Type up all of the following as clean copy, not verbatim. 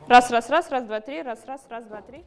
Раз, раз, раз, раз, два, три, раз, раз, раз, два, три.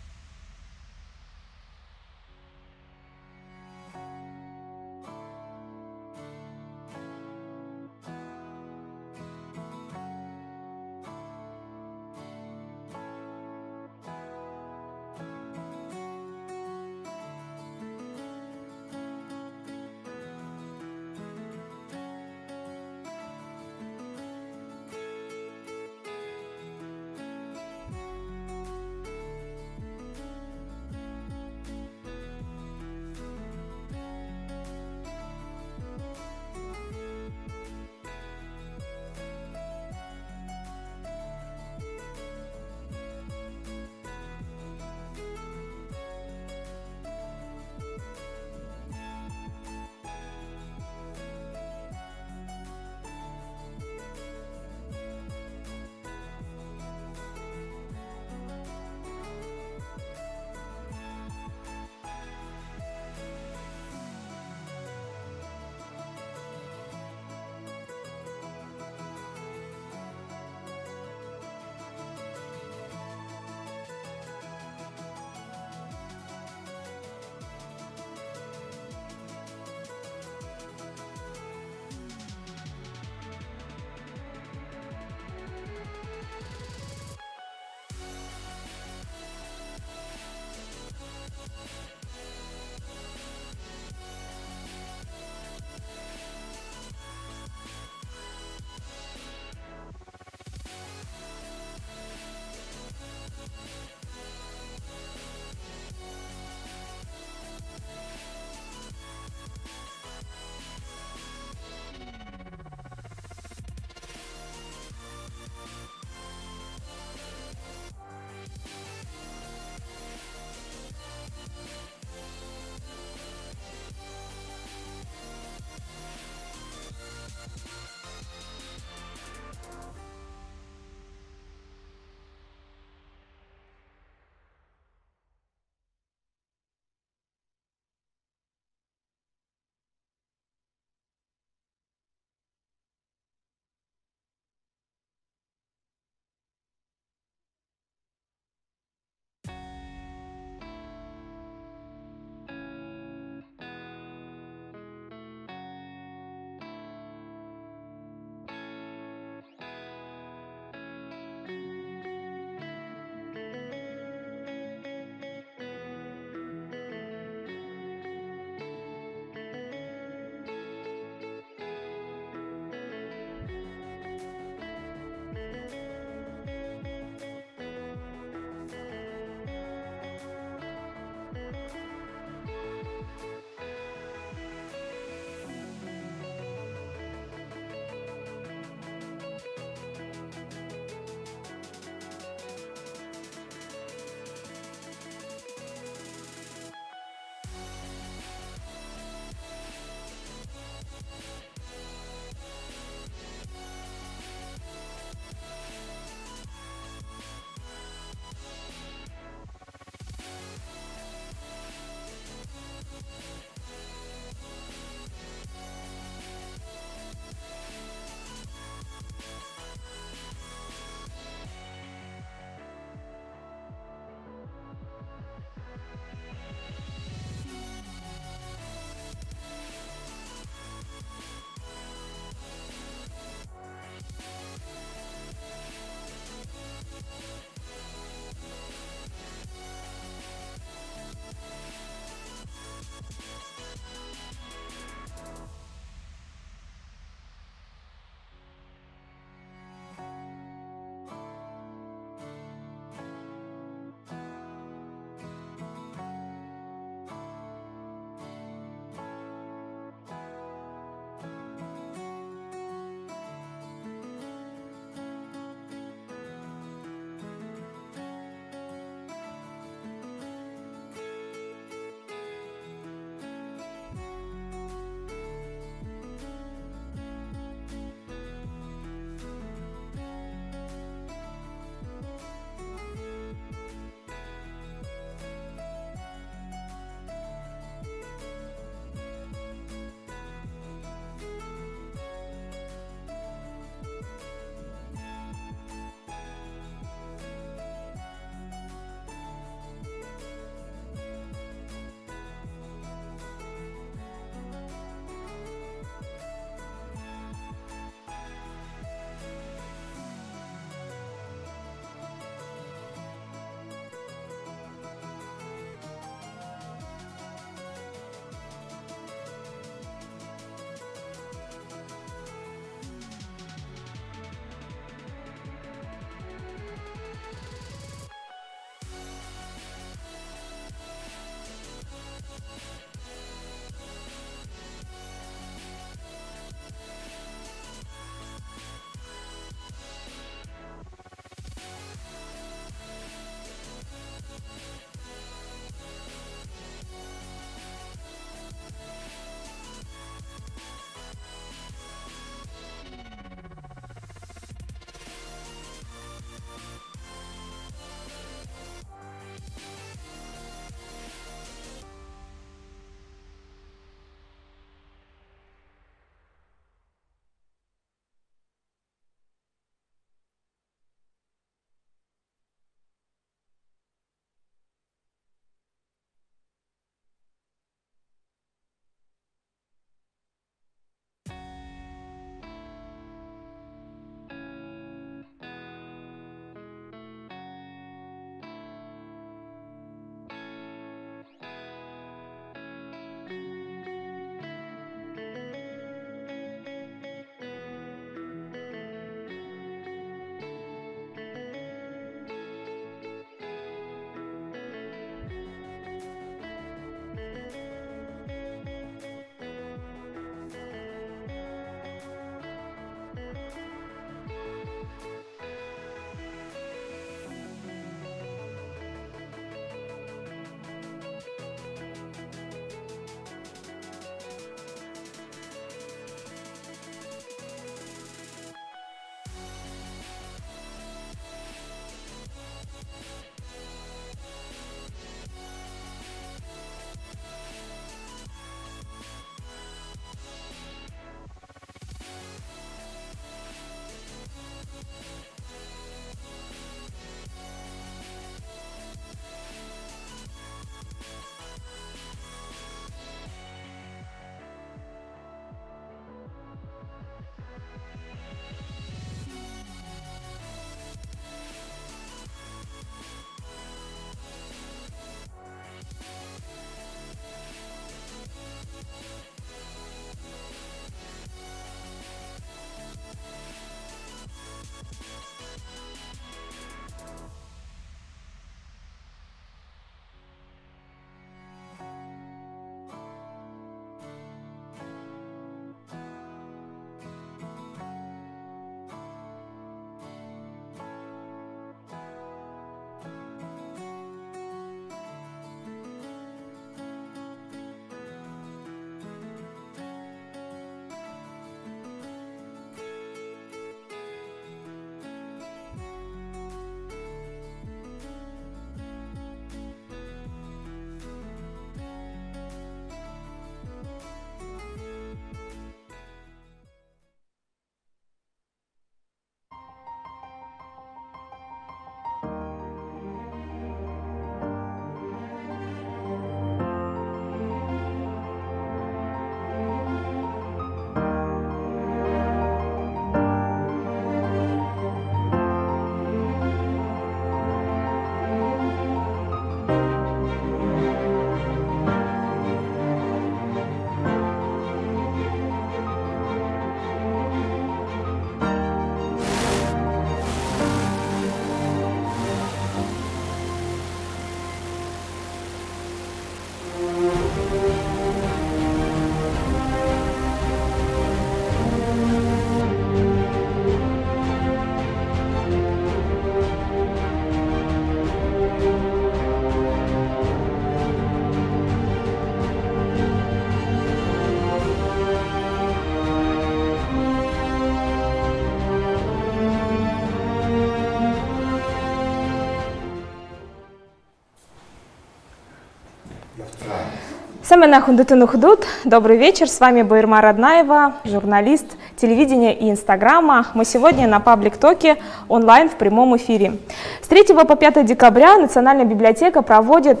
Самена Хундутыну Худут. Добрый вечер, с вами Байырма Раднаева, журналист телевидения и инстаграма. Мы сегодня на паблик-токе онлайн в прямом эфире. С 3 по 5 декабря Национальная библиотека проводит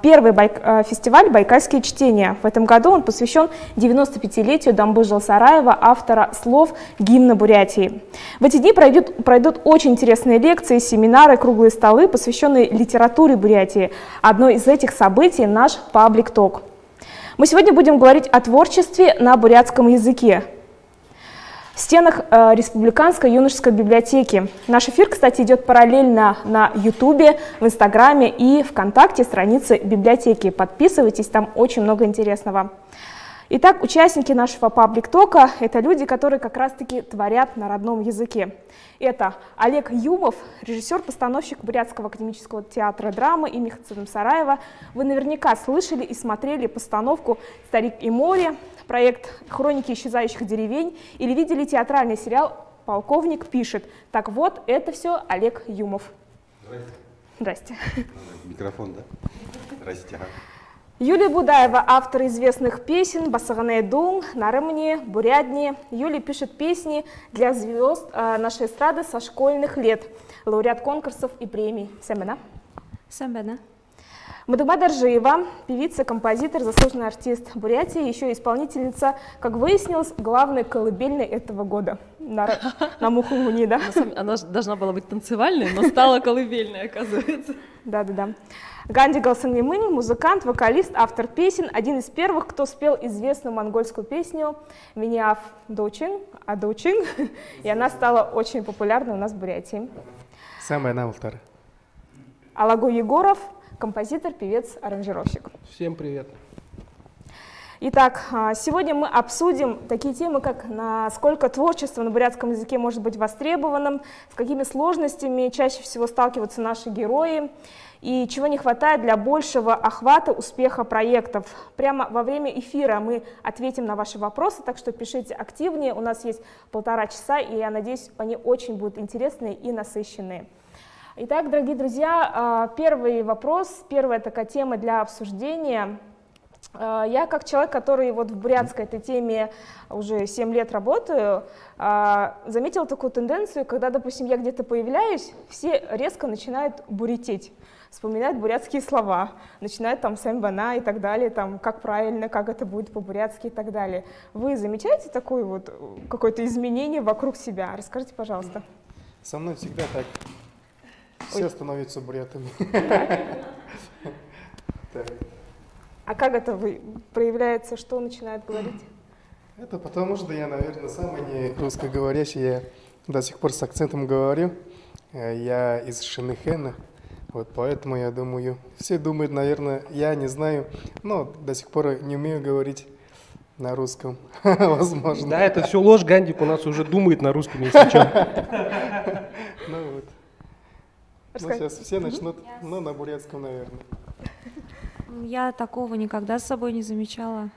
первый фестиваль «Байкальские чтения». В этом году он посвящен 95-летию Дамбы Жылсараева, автора слов гимна Бурятии. В эти дни пройдут очень интересные лекции, семинары, круглые столы, посвященные литературе Бурятии. Одно из этих событий – наш паблик-ток. Мы сегодня будем говорить о творчестве на бурятском языке в стенах Республиканской юношеской библиотеки. Наш эфир, кстати, идет параллельно на Ютубе, в Инстаграме и ВКонтакте страницы библиотеки. Подписывайтесь, там очень много интересного. Итак, участники нашего паблик-тока – это люди, которые как раз-таки творят на родном языке. Это Олег Юмов, режиссер-постановщик Бурятского академического театра драмы имени Цидамсараева. Вы наверняка слышали и смотрели постановку «Старик и море», проект «Хроники исчезающих деревень» или видели театральный сериал «Полковник пишет». Так вот, это все Олег Юмов. Здрасте. Здрасте. Микрофон, да? Здрасте. Юлия Будаева, автор известных песен «Басаганэ Дун», «Нарымни», «Бурядни». Юлия пишет песни для звезд нашей эстрады со школьных лет, лауреат конкурсов и премий. Самена. Самена. Мадыба Даржиева, певица, композитор, заслуженный артист Бурятии, еще исполнительница, как выяснилось, главной колыбельной этого года. На Мухуни, да? Она должна была быть танцевальной, но стала колыбельной, оказывается. Да. Ганди Галсангемын, музыкант, вокалист, автор песен, один из первых, кто спел известную монгольскую песню «Миниаф Доучин», Адоучин, и она стала очень популярной у нас в Бурятии. Самая навалтар. Алагу Егоров, композитор, певец, аранжировщик. Всем привет. Итак, сегодня мы обсудим такие темы, как насколько творчество на бурятском языке может быть востребованным, с какими сложностями чаще всего сталкиваются наши герои, и чего не хватает для большего охвата успеха проектов. Прямо во время эфира мы ответим на ваши вопросы, так что пишите активнее. У нас есть 1,5 часа, и я надеюсь, они очень будут интересные и насыщенные. Итак, дорогие друзья, первый вопрос, первая такая тема для обсуждения. Я как человек, который вот в бурятской этой теме уже 7 лет работаю, заметила такую тенденцию, когда, допустим, я где-то появляюсь, все резко начинают бурететь, вспоминают бурятские слова, начинают там сэмбана и так далее, там, как правильно, как это будет по-бурятски и так далее. Вы замечаете такое вот какое-то изменение вокруг себя? Расскажите, пожалуйста. Со мной всегда так. Все становятся бурятами. А как это проявляется, что начинает говорить? Это потому, что я, наверное, самый не русскоговорящий. Я до сих пор с акцентом говорю. Я из Шенехена. Вот поэтому я думаю, все думают, наверное, я не знаю, но до сих пор не умею говорить на русском, возможно. Да, это все ложь, Гандик у нас уже думает на русском, если что. Ну вот. Ну, сейчас все начнут, но на бурятском, наверное. Я такого никогда с собой не замечала.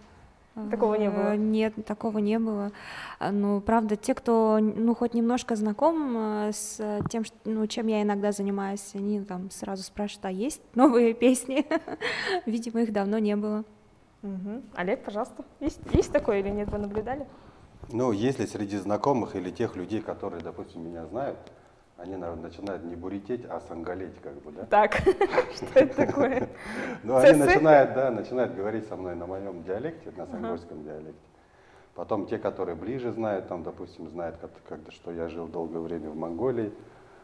Такого не было? Нет, такого не было. Ну, правда, те, кто хоть немножко знаком с тем, чем я иногда занимаюсь, они там сразу спрашивают, а есть новые песни? Видимо, их давно не было. Олег, пожалуйста, есть такое или нет, вы наблюдали? Ну, если среди знакомых или тех людей, которые, допустим, меня знают, они, наверное, начинают не бурететь, а сангалеть, как бы, да? Так, что это такое? Ну, они начинают говорить со мной на моем диалекте, на сангольском диалекте. Потом те, которые ближе знают, там, допустим, знают, что я жил долгое время в Монголии,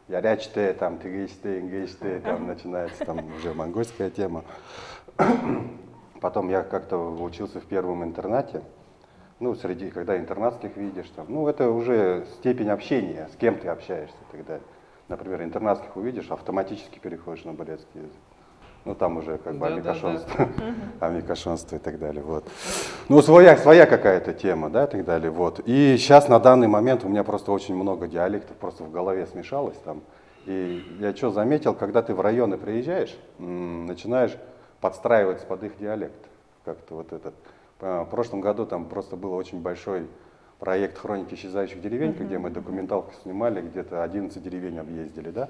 ярячте, там, тыгечте, ингечте, там начинается там уже монгольская тема. Потом я как-то учился в первом интернате, ну, когда интернатских видишь, там, ну, это уже степень общения, с кем ты общаешься и так далее. Например, интернатских увидишь, автоматически переходишь на бурятский язык. Ну, там уже как бы амикошонство, амикошонство и так далее, вот. Ну, своя какая-то тема, да, и так далее, вот. И сейчас на данный момент у меня просто очень много диалектов, просто в голове смешалось там. И я что заметил, когда ты в районы приезжаешь, начинаешь подстраиваться под их диалект. Как-то вот этот. В прошлом году там просто был очень большой проект «Хроники исчезающих деревень», где мы документалку снимали, где-то 11 деревень объездили, да.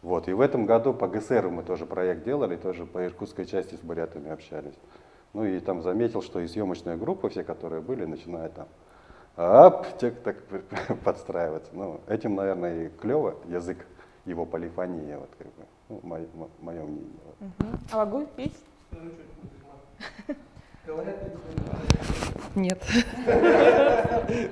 Вот. И в этом году по ГСРу мы тоже проект делали, тоже по иркутской части с бурятами общались. Ну и там заметил, что и съемочная группа, все, которые были, начинают там так подстраиваться. Ну, этим, наверное, и клево язык, его полифония, вот, как бы, ну, мое мнение. Алагуй, есть? Нет.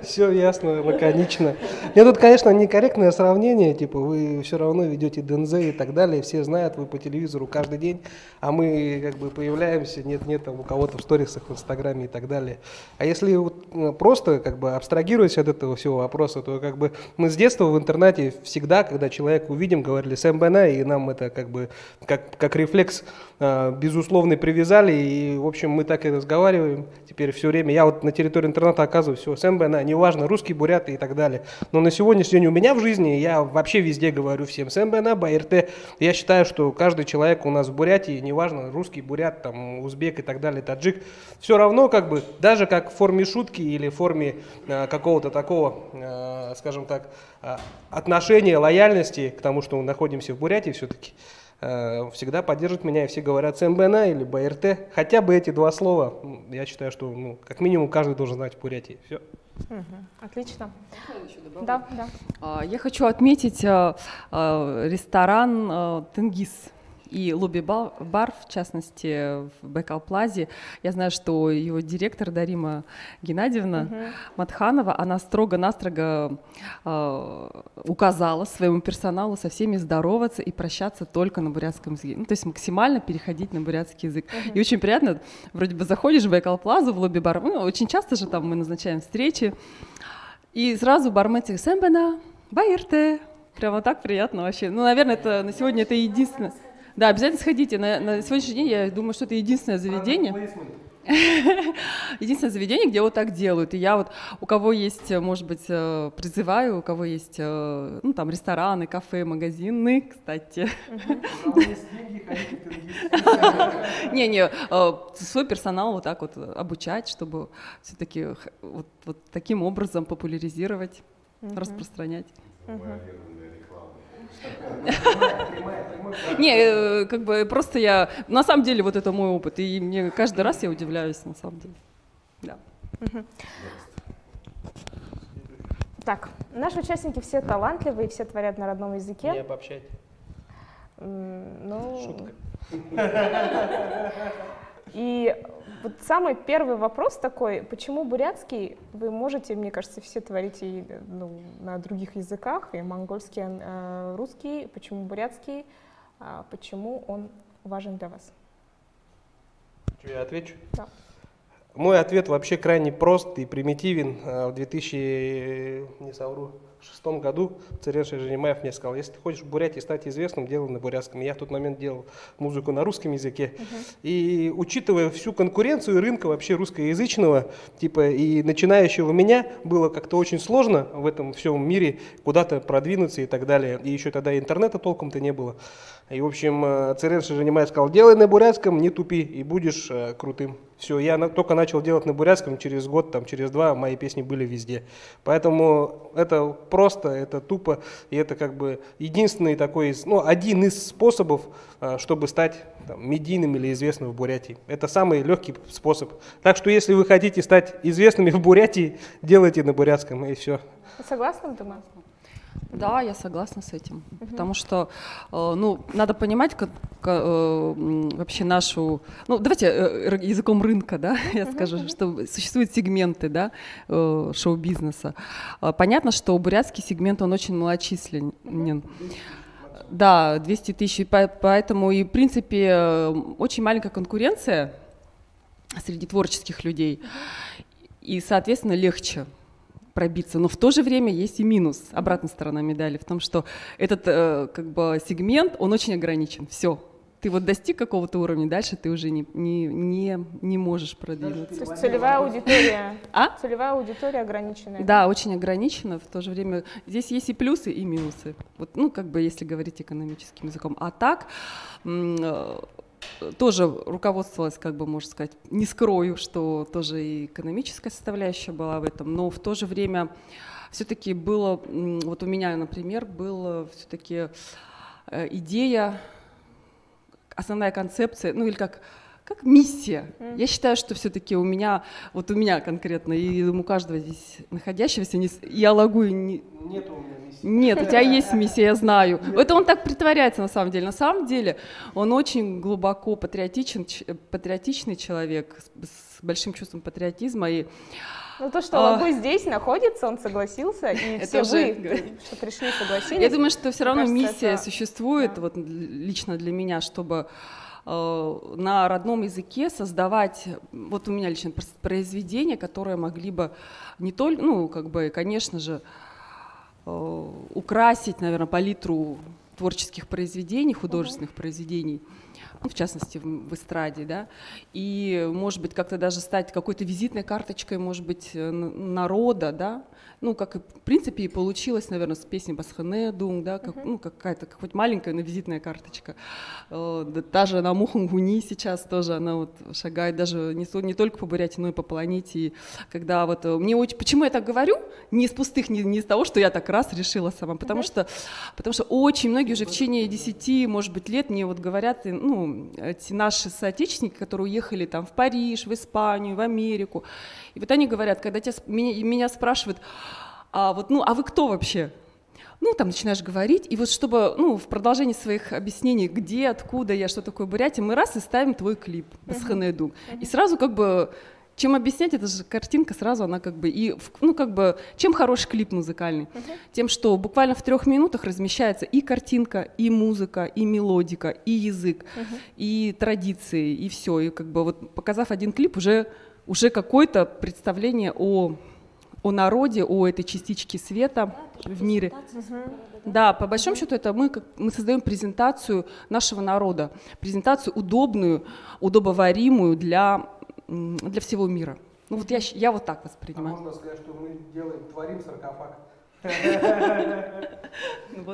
Все ясно, лаконично. Нет, тут, конечно, некорректное сравнение, типа вы все равно ведете ДНЗ и так далее, все знают, вы по телевизору каждый день, а мы как бы появляемся, нет, там у кого-то в сторисах, в Инстаграме и так далее. А если вот просто как бы абстрагировать от этого всего вопроса, то как бы мы с детства в интернете всегда, когда человека увидим, говорили «Сэмбэна», и нам это как бы как рефлекс безусловно привязали, и в общем мы так и разговариваем теперь все время. Я вот на территории интернета оказываю все «Сэмбэна», неважно, русские, буряты и так далее. Но на сегодняшний день у меня в жизни, я вообще везде говорю всем «Сэмбэна», «Байрте». Я считаю, что каждый человек у нас в Бурятии, неважно, русский, бурят, там, узбек и так далее, таджик, все равно как бы, даже как в форме шутки или в форме какого-то такого, скажем так, отношения, лояльности к тому, что мы находимся в Бурятии все-таки, всегда поддерживают меня, и все говорят «Сэмбэна» или «БРТ». Хотя бы эти два слова, я считаю, что ну, как минимум каждый должен знать в Бурятии. Все. Отлично. Да. Я хочу отметить ресторан «Тенгиз» и лобби-бар, в частности, в Байкал-Плазе. Я знаю, что его директор Дарима Геннадьевна Матханова, она строго-настрого указала своему персоналу со всеми здороваться и прощаться только на бурятском языке. Ну, то есть максимально переходить на бурятский язык. И очень приятно, вроде бы заходишь в Байкал-Плазу, в лобби-бар, ну, очень часто же там мы назначаем встречи, и сразу бармен говорит «Сэмбэна», «Байрте». Прямо так приятно вообще. Ну, наверное, это на сегодня это единственное. Да, обязательно сходите. На сегодняшний день я думаю, что это единственное заведение. Единственное заведение, где вот так делают. И я вот, у кого есть, может быть, призываю, у кого есть, ну, там, рестораны, кафе, магазины, кстати. Не, свой персонал вот так вот обучать, чтобы все-таки вот таким образом популяризировать, распространять. Не, как бы просто я, на самом деле, вот это мой опыт, и мне каждый раз я удивляюсь, на самом деле. Да. Так, наши участники все талантливые, все творят на родном языке. Не обобщать. Ну... Шутка. И вот самый первый вопрос такой, почему бурятский вы можете, мне кажется, все творить и, ну, на других языках, и монгольский, русский, почему бурятский, почему он важен для вас? Я отвечу? Да. Мой ответ вообще крайне прост и примитивен. В 2006 году Царевич Женемаев мне сказал: если ты хочешь в Бурятии стать известным, делай на бурятском. Я в тот момент делал музыку на русском языке. И учитывая всю конкуренцию рынка вообще русскоязычного, типа и начинающего меня, было как-то очень сложно в этом всем мире куда-то продвинуться и так далее. И еще тогда интернета толком-то не было. И, в общем, Царевич Женемаев сказал: делай на бурятском, не тупи, и будешь крутым. Все, я только начал делать на бурятском, через год, там, через два мои песни были везде. Поэтому это просто, это тупо, и это как бы единственный такой, ну, один из способов, чтобы стать там медийным или известным в Бурятии. Это самый легкий способ. Так что, если вы хотите стать известными в Бурятии, делайте на бурятском, и все. Вы согласны, Дума? Да, я согласна с этим, потому что, ну, надо понимать вообще нашу, ну, давайте языком рынка, да, я скажу, что существуют сегменты, да, шоу-бизнеса. Понятно, что бурятский сегмент, он очень малочисленен. Да, 200 тысяч, поэтому и, в принципе, очень маленькая конкуренция среди творческих людей, и, соответственно, легче пробиться. Но в то же время есть и минус, обратная сторона медали, в том, что этот как бы сегмент, он очень ограничен. Все. Ты вот достиг какого-то уровня, дальше ты уже не можешь продвинуться. То есть целевая аудитория, целевая аудитория ограниченная. Да, очень ограничена. В то же время здесь есть и плюсы, и минусы. Вот, ну, как бы, если говорить экономическим языком. А так, тоже руководствовалась, как бы, можно сказать, не скрою, что тоже и экономическая составляющая была в этом, но в то же время все-таки было, вот у меня, например, было все-таки идея, основная концепция, ну или как миссия. Я считаю, что все-таки у меня конкретно, и у каждого здесь находящегося, я лагу и не... Нет у меня миссии. Нет, у тебя есть миссия, я знаю. Это он так притворяется на самом деле. На самом деле он очень глубоко патриотичный человек, с большим чувством патриотизма. И ну, то, что Лагу здесь находится, он согласился, и все вы, что пришли, согласились. Я думаю, что все равно кажется, миссия существует, вот лично для меня, чтобы на родном языке создавать, вот у меня лично произведения, которые могли бы не только, ну, как бы, конечно же, украсить, наверное, палитру творческих произведений, художественных произведений, ну, в частности, в эстраде, да, и, может быть, как-то даже стать какой-то визитной карточкой, может быть, народа, да, ну, как, в принципе, и получилось, наверное, с песней Басхане Дунг, да, как, ну, какая-то хоть маленькая, но визитная карточка. Даже на Мухангуни сейчас тоже она вот шагает даже не только по Бурятии, но и по планете. И когда вот мне очень... Почему я так говорю? Не из пустых, не из того, что я так раз решила сама, потому что очень многие уже в течение 10, может быть, лет мне вот говорят, ну, эти наши соотечественники, которые уехали там в Париж, в Испанию, в Америку, и вот они говорят, когда меня спрашивают, а вы кто вообще? Ну, там начинаешь говорить, и вот чтобы, ну, в продолжении своих объяснений, где, откуда я, что такое Бурятия, мы раз и ставим твой клип «Басхане Дунг». И сразу как бы, чем объяснять, это же картинка сразу, она как бы, и, ну, как бы, чем хороший клип музыкальный? Тем, что буквально в 3 минутах размещается и картинка, и музыка, и мелодика, и язык, и традиции, и все. И как бы вот показав один клип, уже какое-то представление о народе, о этой частичке света в мире. Да, по большому счету это мы создаем презентацию нашего народа, презентацию удобную, удобоваримую для всего мира. Ну вот я вот так воспринимаю. А можно сказать, что мы творим саркофаг.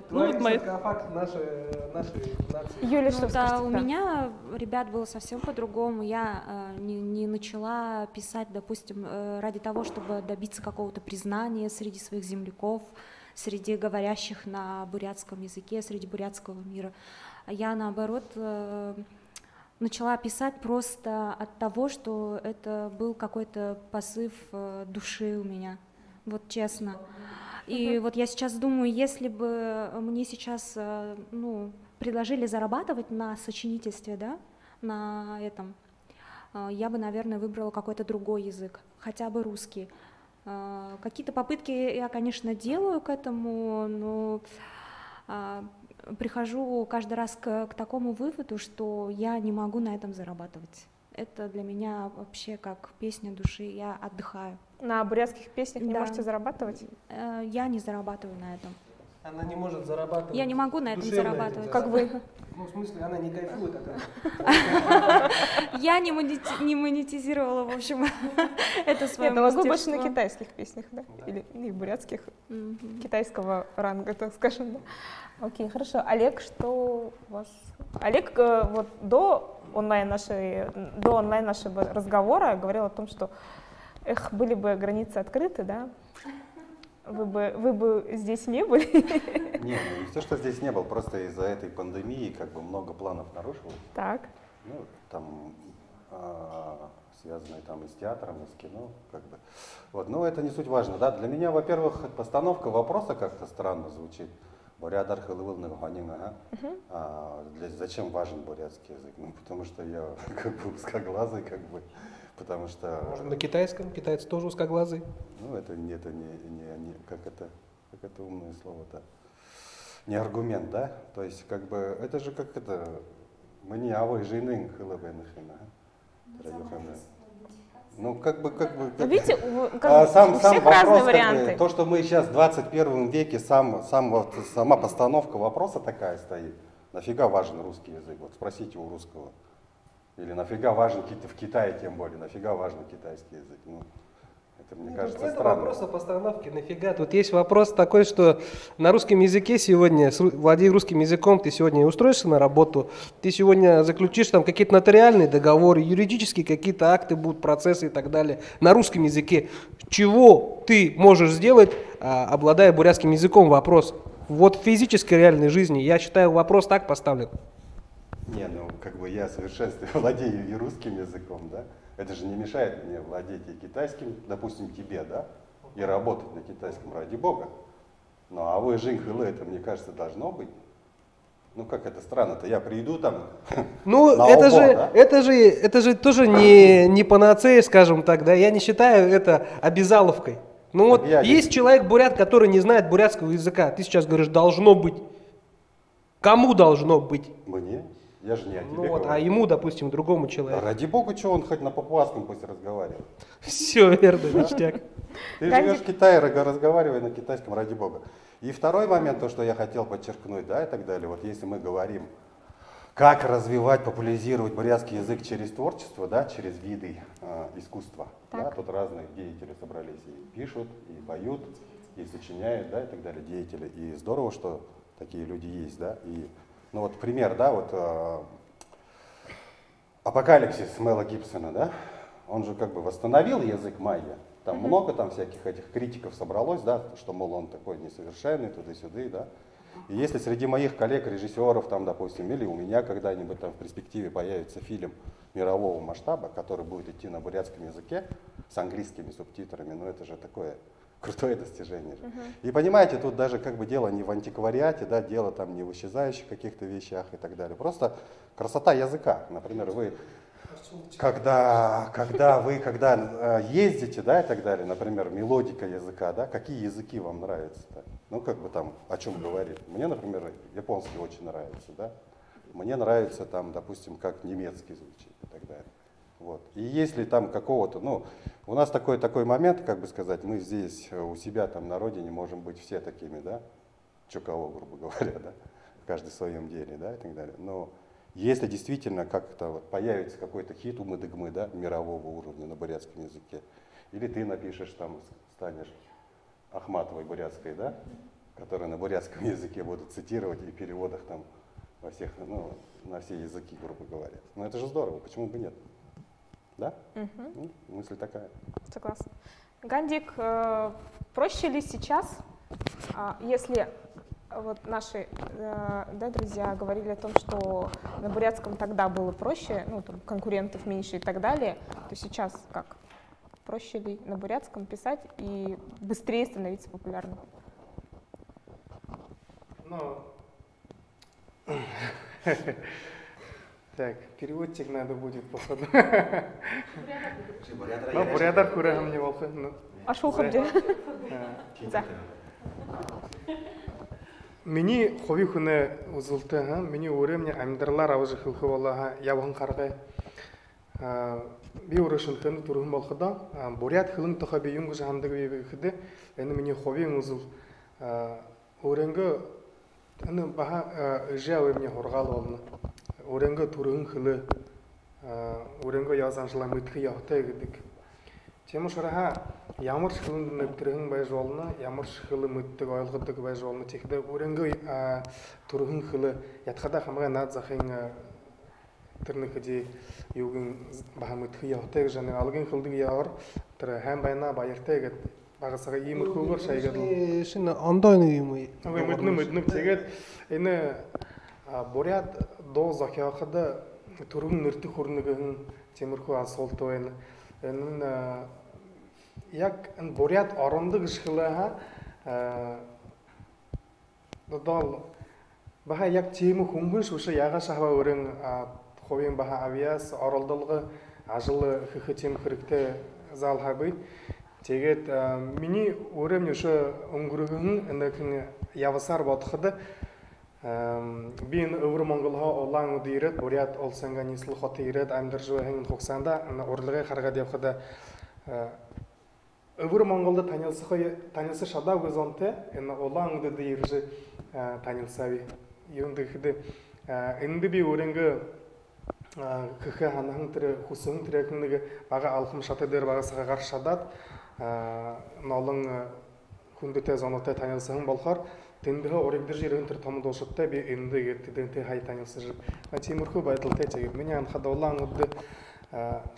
Творим саркофаг нашей нации. Юля, что скажете? У меня, ребят, было совсем по-другому. Я не начала писать, допустим, ради того, чтобы добиться какого-то признания среди своих земляков, среди говорящих на бурятском языке, среди бурятского мира. Я, наоборот, начала писать просто от того, что это был какой-то посыв души у меня, вот честно. И вот я сейчас думаю, если бы мне сейчас, ну, предложили зарабатывать на сочинительстве, да, на этом, я бы, наверное, выбрала какой-то другой язык, хотя бы русский. Какие-то попытки я, конечно, делаю к этому, но прихожу каждый раз к такому выводу, что я не могу на этом зарабатывать. Это для меня вообще как песня души, я отдыхаю. На бурятских песнях не можете зарабатывать? Я не зарабатываю на этом. Она не может зарабатывать. Я не могу на этом зарабатывать. Как вы? Ну, в смысле, она не кайфует от этого. Я не монетизировала, в общем, это свое мастерство. Нет, но Лагу больше на китайских песнях, да? Или бурятских, китайского ранга, так скажем, да? Окей, хорошо. Олег, что у вас? Олег вот до онлайн нашего разговора говорил о том, что были бы границы открыты, да? Вы бы здесь не были? Не то, что здесь не был, просто из-за этой пандемии как бы много планов нарушилось. Так. Ну, там связанные там и с театром, и с кино, как бы. Вот, но это не суть важно, да. Для меня, во-первых, постановка вопроса как-то странно звучит. Бурядар хылывылны ага. Зачем важен бурятский язык? Ну, потому что я как бы узкоглазый, как бы. Потому что... Может, на китайском? Китайцы тоже узкоглазые? Ну, это не как это умное слово-то? Не аргумент, да? То есть, как бы, это же как это... Мне авой жинын хылыбенхина. Ну, как бы... Видите, у сам всех вопрос, разные варианты. То, что мы сейчас в 21 веке, сама постановка вопроса такая стоит. Нафига важен русский язык? Вот спросите у русского. Или нафига важен в Китае, тем более, нафига важен китайский язык? Ну, это, мне кажется, нет странно. Вопроса постановки, нафига? Тут есть вопрос такой, что на русском языке сегодня, владея русским языком, ты сегодня устроишься на работу, ты сегодня заключишь там какие-то нотариальные договоры, юридические какие-то акты будут, процессы и так далее на русском языке. Чего ты можешь сделать, обладая бурятским языком? Вопрос. вот в физической реальной жизни, я считаю, вопрос так поставлен. Не, ну как бы я в совершенстве владею и русским языком, да? Это же не мешает мне владеть и китайским, допустим, тебе, да? И работать на китайском, ради бога. Ну а вы жинхылы, это, мне кажется, должно быть. Ну как это странно-то, я приду там. Ну, это же тоже не панацея, скажем так, да. Я не считаю это обязаловкой. Ну вот есть человек бурят, который не знает бурятского языка. Ты сейчас говоришь, должно быть. Кому должно быть? Мне? Я же не о тебе Ну вот, говорю. а ему, допустим, другому человеку. Ради бога, что он хоть на папуасском пусть разговаривает. Все верно, ништяк. Ты живешь в Китае, разговаривай на китайском, ради бога. И второй момент, то, что я хотел подчеркнуть, да, и так далее. Вот если мы говорим, как развивать, популяризировать бурятский язык через творчество, да, через виды искусства. Да, тут разные деятели собрались и пишут, и поют, и сочиняют, да, и так далее, деятели. И здорово, что такие люди есть, да. И, ну вот пример, да, вот «Апокалипсис» Мэла Гибсона, да, он же как бы восстановил язык майя. Там много там всяких этих критиков собралось, да, что, мол, он такой несовершенный, туда-сюда, да. И если среди моих коллег-режиссеров, там, допустим, или у меня когда-нибудь там в перспективе появится фильм мирового масштаба, который будет идти на бурятском языке с английскими субтитрами, ну это же такое крутое достижение же. И понимаете, тут даже как бы дело не в антиквариате, да, дело там не в исчезающих каких-то вещах и так далее. Просто красота языка. Например, вы когда ездите, да, и так далее, например, мелодика языка, да, какие языки вам нравятся-то? Ну, как бы там, о чем говорит. Мне, например, японский очень нравится, да. Мне нравится там, допустим, как немецкий звучит и так далее. Вот. И если там какого-то, ну, у нас такой момент, как бы сказать, мы здесь у себя там на родине можем быть все такими, да, чё кого, грубо говоря, да, каждый в своем деле, да, и так далее. Но если действительно как-то вот появится какой-то хит умы-дыгмы, да, мирового уровня на бурятском языке, или ты напишешь там, станешь Ахматовой бурятской, да, которые на бурятском языке будут цитировать и в переводах там во всех, ну, на все языки, грубо говоря. Ну это же здорово, почему бы нет? Да? Ну, мысль такая. Согласна. Гандик, проще ли сейчас, если вот наши да, друзья говорили о том, что на бурятском тогда было проще, ну, там, конкурентов меньше и так далее, то сейчас как? Проще ли на бурятском писать и быстрее становиться популярным? Ну, так, переводчик надо будет, походу. Ну, бурядар курагам не волхы. Ашулхабде. Да. Мені хобби күні ұзылты, мені өремне амдарлар ауызы қылқы болаға ябығын қарғай. Бей ұрышын қыны тұрғын болқыда, бурят қылың тұқа бейін күзі хамдығы бей қыды, әні мені хобби ұзыл. Өренгі, әні баға үжі әуемне хорғалы олыны. Өренгі тұрғын қылы, өренгі язаншыла мүткі яқты әгідік. Темір шыраға ямар шықылын өптірігін бай жолына, ямар шықылы мүттік ойылғыдық бай жолына текді. Өренгі тұрғын қылы ятқада қамға над зақын тұрнықыде еугін баға мүткі яқтайғы және алғын қылдың яғыр тұры әм байына байықтайғы бағысыға емір көғыр шайғадыл. Шыны ондойны үйімі? Мүтінім тегет. Әйні бурят до зақияқыда тұрғын нүрті құрнығын темір көй асолты ойыны. Як бурят орындық ішқылыға дадал баха як темі хүнгін шушы яға шахва өрін хобин баха авиас оралдылғы ажылы хықы тем күрікті залға бүй. Тегет мені өрем нүші ұңғырығын әнікін явысар батқыды. Бин өвір Монголға олаң ұды ерет, бурят олсанға несіл хоты ерет, амдыр жуы әңін қоқсанда, орлығы қарға депқыды. Өвір Монголды танылсы шада өзонты, олаң ұды ержі танылсави. Енді қыды, енді бей өрінгі қықы анағын түрі, құсығын түрекіндегі баға алқым шатыдыр, баға сағағар шадат, нолың күнді тәз оныты танылсығын болқар. Тендіға орегдір жерін түр тамы дошытта бе енді ертеден те хай танылсы жып. Теміркі байтыл те тегіп. Мене анқада олаң ұдды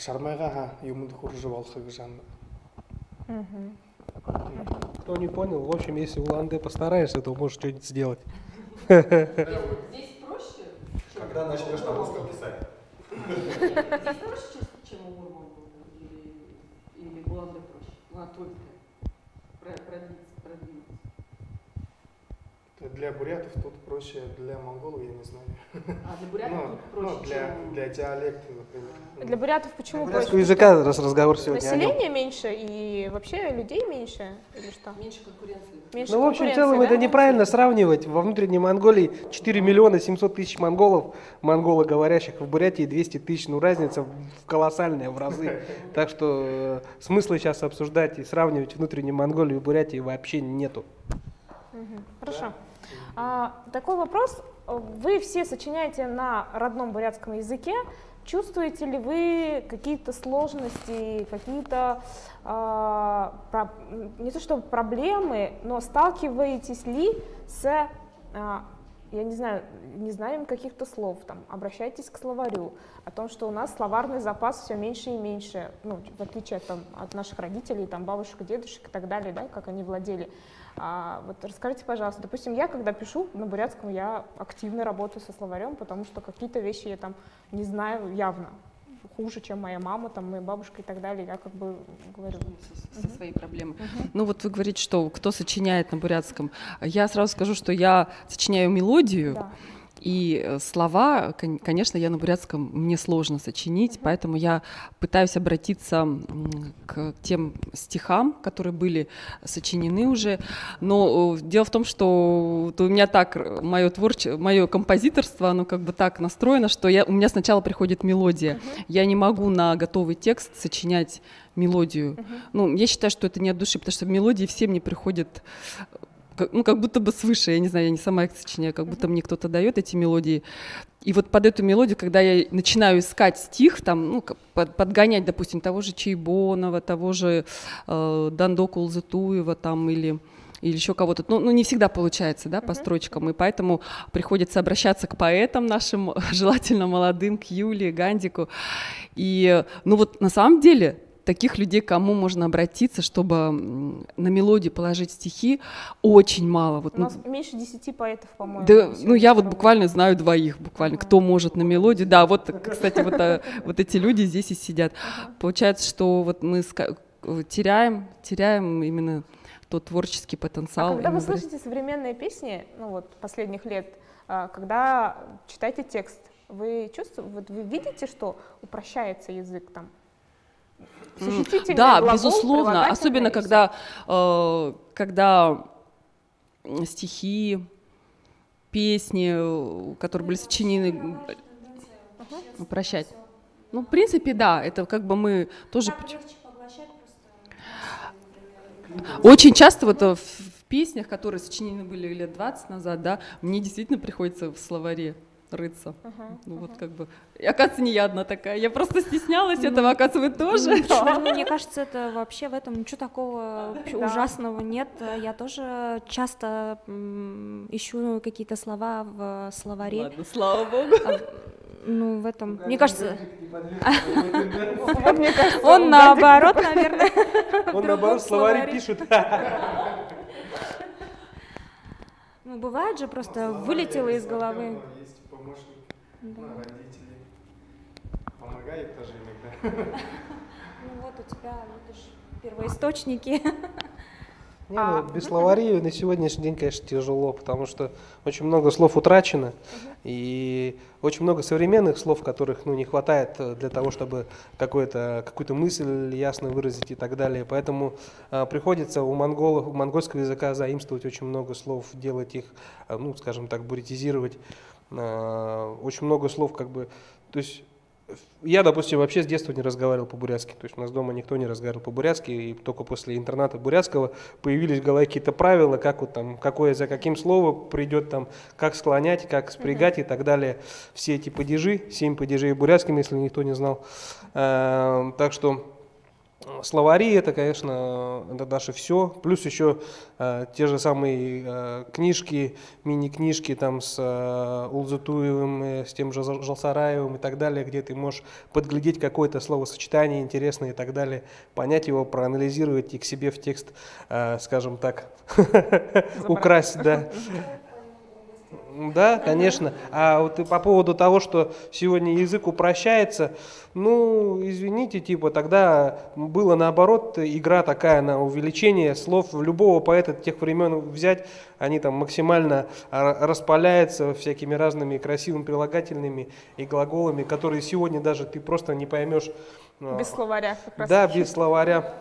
шармайға юмынды құржы балқығы жанды. Кто не понял, в общем, если в Улан-Удэ постараешься, то можешь что-нибудь сделать. Здесь проще? Когда начнешь на русском писать? Здесь проще, чем у Мурманска? Или в Улан-Удэ проще? Ну, только продвинуться. Для бурятов тут проще, для монголов я не знаю. А для бурятов тут проще, для диалекта, например. Для бурятов почему проще? Бурятского языка раз разговор сегодня о нем. Население меньше и вообще людей меньше или что? меньше конкуренции. Меньше Ну, в общем, в конкуренции, целом да? это неправильно сравнивать. Во внутренней Монголии 4 миллиона 700 тысяч монголов, монгологоворящих, в Бурятии 200 тысяч. Ну, разница колоссальная в разы. Так что смысла сейчас обсуждать и сравнивать внутреннюю Монголию и Бурятию вообще нету. Хорошо. Такой вопрос. Вы все сочиняете на родном бурятском языке. Чувствуете ли вы какие-то сложности, какие-то, не то что проблемы, но сталкиваетесь ли с, я не знаю, незнанием каких-то слов, там, обращайтесь к словарю, о том, что у нас словарный запас все меньше и меньше, ну, в отличие от наших родителей, там, бабушек, дедушек и так далее, да, как они владели. Вот расскажите, пожалуйста, допустим, я когда пишу на бурятском, я активно работаю со словарем, потому что какие-то вещи я там не знаю явно хуже, чем моя мама, там, моя бабушка и так далее, я как бы говорю. Со своей проблемой. Ну вот вы говорите, что кто сочиняет на бурятском. Я сразу скажу, что я сочиняю мелодию, Да. и слова, конечно, я на бурятском мне сложно сочинить, поэтому я пытаюсь обратиться к тем стихам, которые были сочинены уже. Но дело в том, что у меня так мое композиторство, оно как бы так настроено, что у меня сначала приходит мелодия. Я не могу на готовый текст сочинять мелодию. Ну, я считаю, что это не от души, потому что мелодии все мне приходят, ну, как будто бы свыше, я не знаю, я не сама их сочиняю, как будто мне кто-то дает эти мелодии. И вот под эту мелодию, когда я начинаю искать стих, там, ну, подгонять, допустим, того же Чайбонова, того же Дандоку Улзытуева, там, или еще кого-то, ну, не всегда получается, да, по строчкам, и поэтому приходится обращаться к поэтам нашим, желательно молодым, к Юлии, Гандику. И, ну, вот на самом деле таких людей, к кому можно обратиться, чтобы на мелодию положить стихи, очень мало. Вот, У нас меньше 10 поэтов, по-моему. Да, ну я вот буквально знаю двоих, буквально, кто может на мелодию. Да, вот, кстати, вот эти люди здесь и сидят. Получается, что вот мы теряем именно тот творческий потенциал. Когда вы слышите современные песни, ну вот последних лет, когда читаете текст, вы чувствуете, вот вы видите, что упрощается язык там? Да, безусловно, особенно когда стихи, песни, которые были сочинены, упрощать. Ну, в принципе, да, это как бы мы тоже... Очень часто вот в песнях, которые сочинены были лет 20 назад, да, мне действительно приходится в словаре рыться. Ну, вот как бы. И, оказывается, не я одна такая. Я просто стеснялась этого, оказывается, вы тоже. Мне кажется, это вообще в этом ничего такого ужасного нет. Я тоже часто ищу какие-то слова в словаре. Ладно, слава богу. Ну, в этом, мне кажется, он наоборот, наверное. Он наоборот в словаре пишет. Ну, бывает же, просто вылетело из головы. Есть помощник, родители. Помогает тоже иногда. Ну вот у тебя, видишь, первоисточники. Без словарей на сегодняшний день, конечно, тяжело, потому что очень много слов утрачено, и очень много современных слов, которых не хватает для того, чтобы какую-то мысль ясно выразить и так далее. Поэтому приходится у монгольского языка заимствовать очень много слов, делать их, ну, скажем так, бурятизировать. Очень много слов, как бы, то есть я, допустим, вообще с детства не разговаривал по-бурятски, то есть у нас дома никто не разговаривал по-бурятски, и только после интерната бурятского появились в голове какие-то правила, как вот там, какое за каким словом придет там, как склонять, как спрягать и так далее. Все эти падежи, 7 падежей бурятским, если никто не знал. Так что Словари это, конечно, это наше все. Плюс еще те же самые книжки, мини-книжки там с Улзутуевым, с тем же Жалсараевым и так далее, где ты можешь подглядеть какое-то словосочетание интересное и так далее, понять его, проанализировать и к себе в текст, скажем так, украсть, да. Да, конечно. А вот и по поводу того, что сегодня язык упрощается, ну, извините, типа, тогда было наоборот игра такая на увеличение слов. Любого поэта тех времен взять, они там максимально распаляются всякими разными красивыми прилагательными и глаголами, которые сегодня даже ты просто не поймешь. Без словаря как раз. Да, без словаря.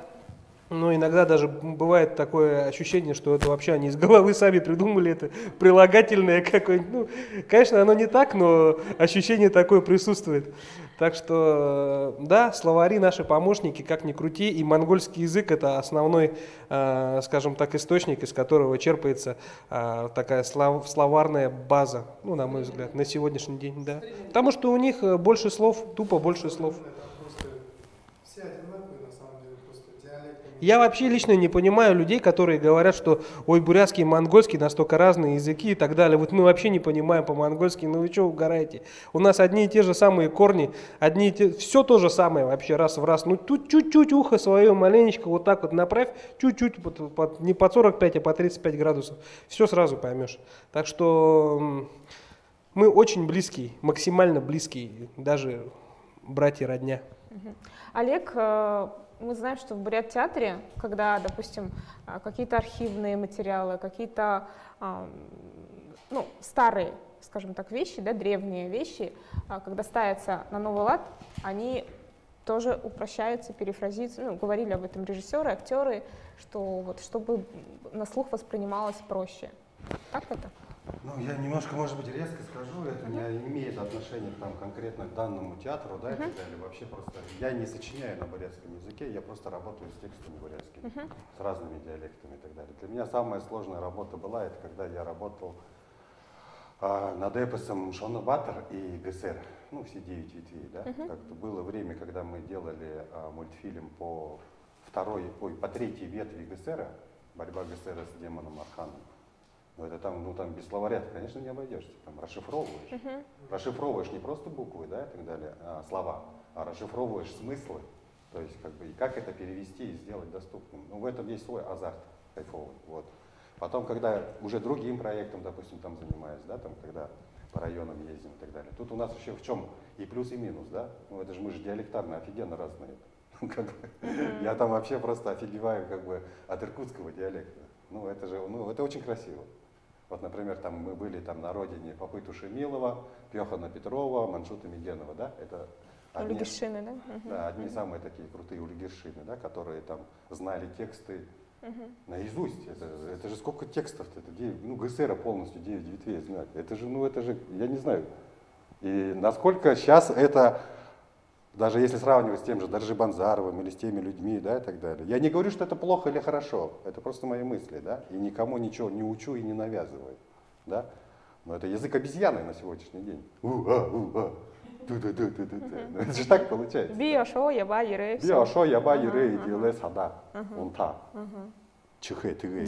Но иногда даже бывает такое ощущение, что это вообще они из головы сами придумали, это прилагательное какое-нибудь. Ну, конечно, оно не так, но ощущение такое присутствует. Так что, да, словари наши помощники, как ни крути, и монгольский язык это основной, скажем так, источник, из которого черпается такая словарная база, ну, на мой взгляд, на сегодняшний день, да. Потому что у них больше слов, тупо больше слов. Я вообще лично не понимаю людей, которые говорят, что ой, бурятский и монгольский настолько разные языки и так далее. Вот мы вообще не понимаем по-монгольски, ну вы что угораете? У нас одни и те же самые корни, одни и те, все то же самое вообще раз в раз. Ну тут чуть-чуть ухо свое маленечко вот так вот направь, чуть-чуть, не под 45, а по 35 градусов. Все сразу поймешь. Так что мы очень близкие, максимально близкие, даже братья родня. Олег, мы знаем, что в Бурят-театре, когда, допустим, какие-то архивные материалы, какие-то ну, старые, скажем так, вещи, да, древние вещи, когда ставятся на новый лад, они тоже упрощаются, перефразируются. Ну, говорили об этом режиссеры, актеры, что вот, чтобы на слух воспринималось проще. Так это? Ну, я немножко, может быть, резко скажу, это не имеет отношения там, конкретно к данному театру, да, и так далее. Вообще просто я не сочиняю на бурятском языке, я просто работаю с текстами бурятскими, с разными диалектами и так далее. Для меня самая сложная работа была, это когда я работал над эпосом Шона Батор и ГСР, ну, все 9 ветвей, да. Как-то было время, когда мы делали мультфильм по третьей ветви ГСР, борьба ГСР с демоном Арханом. Но это там, ну там без словаря, ты, конечно, не обойдешься, там расшифровываешь. Расшифровываешь не просто буквы, да, и так далее, слова, а расшифровываешь смыслы, то есть как бы и как это перевести и сделать доступным. Ну в этом есть свой азарт кайфовый, вот. Потом, когда уже другим проектом, допустим, там занимаюсь, да, там, когда по районам ездим и так далее. Тут у нас еще в чем и плюс, и минус, да, ну это же мы же диалектарно офигенно разные. Я там вообще просто офигеваю как бы от иркутского диалекта. Ну это же, ну это очень красиво. Вот, например, там мы были там на родине Попы Тушемилова, Пёхана Петрова, Маншута Мигенова, да, это улигершины, да? Да, одни самые такие крутые улигершины, да, которые там знали тексты наизусть. Это же сколько текстов-то, это 9, ну ГСР полностью 9 ветвей знать. Это же, ну это же, я не знаю. И насколько сейчас это, даже если сравнивать с тем же Доржи Банзаровым или с теми людьми, да, и так далее. Я не говорю, что это плохо или хорошо, это просто мои мысли, да, и никому ничего не учу и не навязываю, да. Но это язык обезьяны на сегодняшний день. Это же так получается. Биошо, яба, ерей. Биошо, яба, ерей, диле, сада, унта. Чихэ, тыгэ,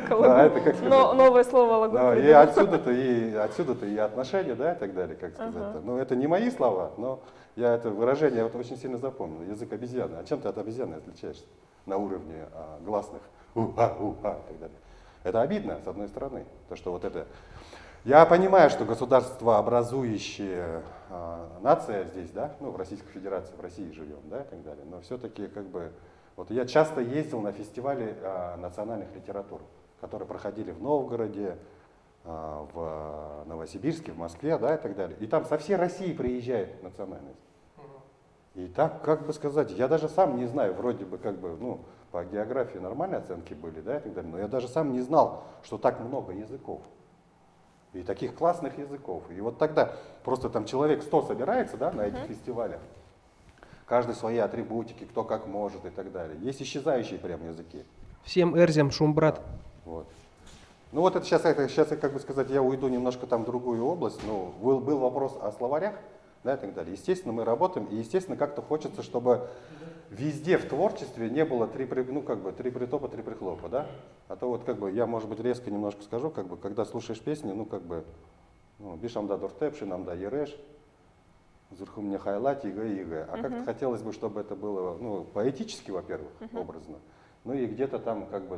да, это как новое слово лагу. И отсюда-то и отношения, да, и так далее, как сказать. Ну, это не мои слова, но я это выражение вот очень сильно запомнил. Язык обезьяны. А чем ты от обезьяны отличаешься на уровне гласных? И так далее. Это обидно, с одной стороны, то, что вот это. Я понимаю, что государствообразующая нация здесь, да, ну, в Российской Федерации, в России живем, да, и так далее, но все-таки как бы. Вот я часто ездил на фестивали национальных литератур, которые проходили в Новгороде, в Новосибирске, в Москве, да, и так далее. И там со всей России приезжают национальности. И так, как бы сказать, я даже сам не знаю, вроде бы как бы, ну, по географии нормальные оценки были, да, и так далее, но я даже сам не знал, что так много языков. И таких классных языков. И вот тогда просто там человек 100 собирается, да, на этих фестивалях. Каждый свои атрибутики, кто как может и так далее. Есть исчезающие прям языки. Всем эрзям, шумбрат. Вот. Ну вот это сейчас, как бы сказать, я уйду немножко там в другую область. Ну, был вопрос о словарях. да, и так далее. Естественно, мы работаем, и, естественно, как-то хочется, чтобы везде в творчестве не было три притопа, три прихлопа, да? А то вот как бы я, может быть, резко немножко скажу, как бы, когда слушаешь песни, ну как бы, бишамда дуртеп, шинамда ереш, зурху мне хайлать, ига. А как-то хотелось бы, чтобы это было, ну, поэтически, во-первых, образно, ну и где-то там как бы,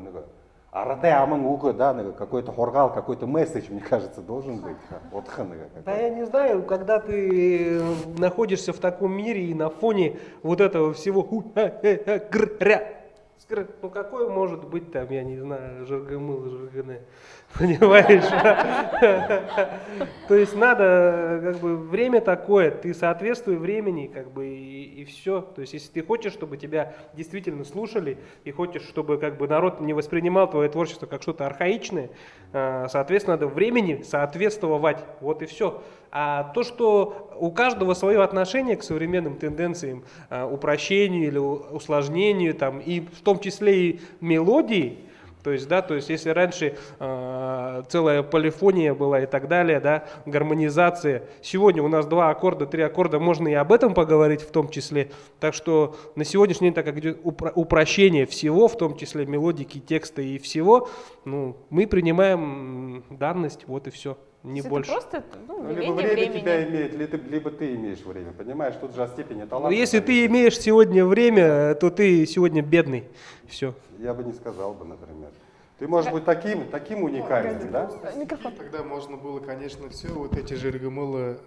да, какой-то хоргал, какой-то месседж, мне кажется, должен быть. Да, я не знаю, когда ты находишься в таком мире и на фоне вот этого всего, ну какой может быть там, я не знаю, жаргамыл, жаргане, понимаешь? То есть надо, как бы, время такое, ты соответствуй времени, как бы, и все. То есть если ты хочешь, чтобы тебя действительно слушали, и хочешь, чтобы, как бы, народ не воспринимал твое творчество как что-то архаичное, соответственно, надо времени соответствовать, вот и все. А то, что у каждого свое отношение к современным тенденциям, упрощению или усложнению, там, и в том числе и мелодии, то есть, да, то есть если раньше целая полифония была и так далее, да, гармонизация, сегодня у нас 2 аккорда, 3 аккорда, можно и об этом поговорить в том числе. Так что на сегодняшний день, так как идет упрощение всего, в том числе мелодики, текста и всего, ну, мы принимаем данность, вот и все. Не больше. Просто, либо время тебя имеет, либо ты имеешь время, понимаешь? Тут же о степени таланта. Но если ты имеешь сегодня время, то ты сегодня бедный. Все. Я бы не сказал бы, например. Ты можешь быть таким уникальным, да? Тогда можно было, конечно, все вот эти жаргамылы,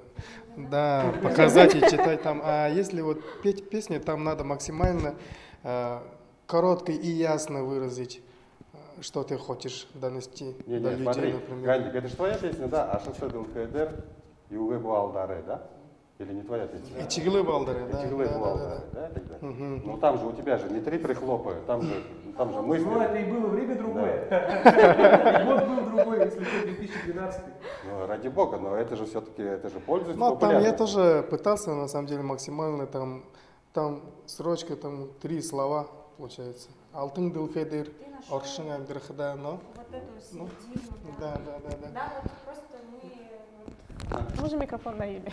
да, показать и читать там. А если вот петь песни, там надо максимально коротко и ясно выразить, что ты хочешь донести до людей, смотри, например. Гандик, это же твоя песня, да? Ашасы Дылкайдер и Угэ Буалдары, да? Или не твоя песня? И Чиглы Балдары, да. Чиглы Буалдары, да? Ну там же у тебя же не 3 прихлопа, там же мысли. Ну это и было время другое. И год был другой, если это 2012. Ну, ради бога, но это же все-таки, это же пользуется Ну, там популярностью. я тоже пытался, на самом деле, максимально, там строчка, там 3 слова, получается. Алтын дылкайдер, оршын абдырхда, но... Вот эту Ну, середину. да. Да, вот просто мы... Мы же микрофон наели.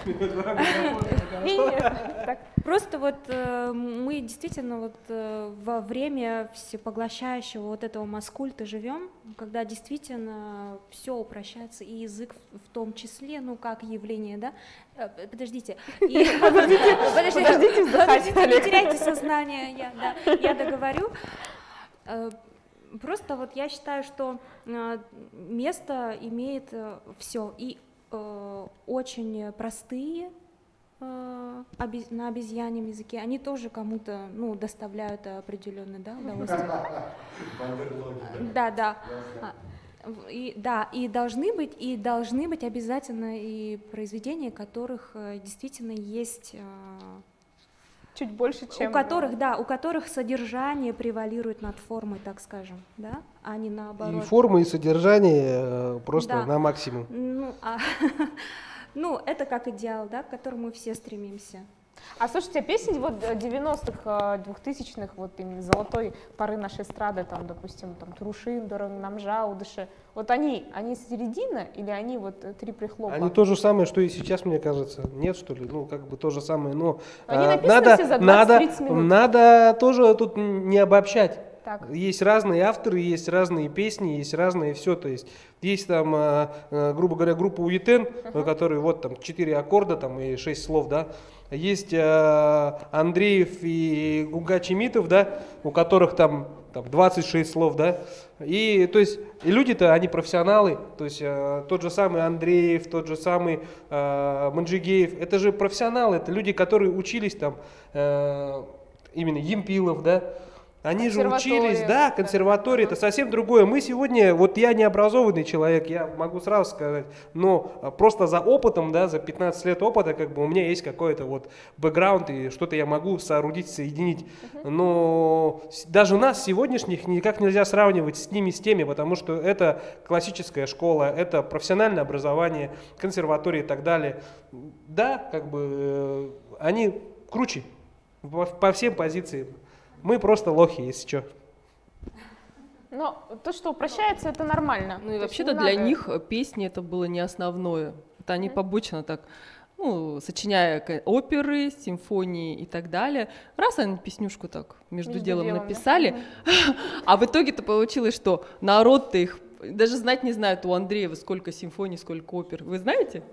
Просто вот мы действительно вот во время всепоглощающего вот этого маскульта живем, когда действительно все упрощается, и язык в том числе, ну как явление, да? Подождите. Подождите, не теряйте сознание, я договорю. Просто вот я считаю, что место имеет все, и очень простые на обезьяньем языке, они тоже кому-то, ну, доставляют определенное, да, удовольствие. Да. И должны быть обязательно и произведения, которых действительно есть... Чуть больше, чем... у которых содержание превалирует над формой, так скажем, да, а не наоборот. И форма, и содержание просто на максимум. Ну, это как идеал, да, к которому мы все стремимся. А слушайте, песни вот 90-х, 2000-х, вот именно золотой поры нашей эстрады, там, допустим, там, Трушин, Дорон, Намжа, Удыше, вот они середина или они вот 3 прихлопа? Они то же самое, что и сейчас, мне кажется. Нет, что ли? Ну, как бы то же самое. Но они написаны все за 20-30 минут. Надо тоже тут не обобщать. Так. Есть разные авторы, есть разные песни, есть разные все. То есть есть там, грубо говоря, группа Уитен, у которой вот там 4 аккорда там, и 6 слов, да. Есть Андреев и Гуга Чемитов, да, у которых там 26 слов, да. И то есть и люди-то, они профессионалы. То есть тот же самый Андреев, тот же самый Манджигеев, это же профессионалы, это люди, которые учились там, именно Емпилов, да. Они же учились, да, консерватория, это совсем другое. Мы сегодня, вот я не образованный человек, я могу сразу сказать, но просто за опытом, да, за 15 лет опыта, как бы у меня есть какой-то вот бэкграунд, и что-то я могу соорудить, соединить. Но даже нас сегодняшних никак нельзя сравнивать с ними, с теми, потому что это классическая школа, это профессиональное образование, консерватория и так далее. Да, как бы они круче по всем позициям. Мы просто лохи, если что. Но то, что упрощается, это нормально. Ну и вообще-то для них песни это было не основное. Это они побочно так, ну, сочиняя оперы, симфонии и так далее. Раз они песнюшку так между делом написали, а в итоге-то получилось, что народ-то их даже знать не знает у Андреева, сколько симфоний, сколько опер. Вы знаете?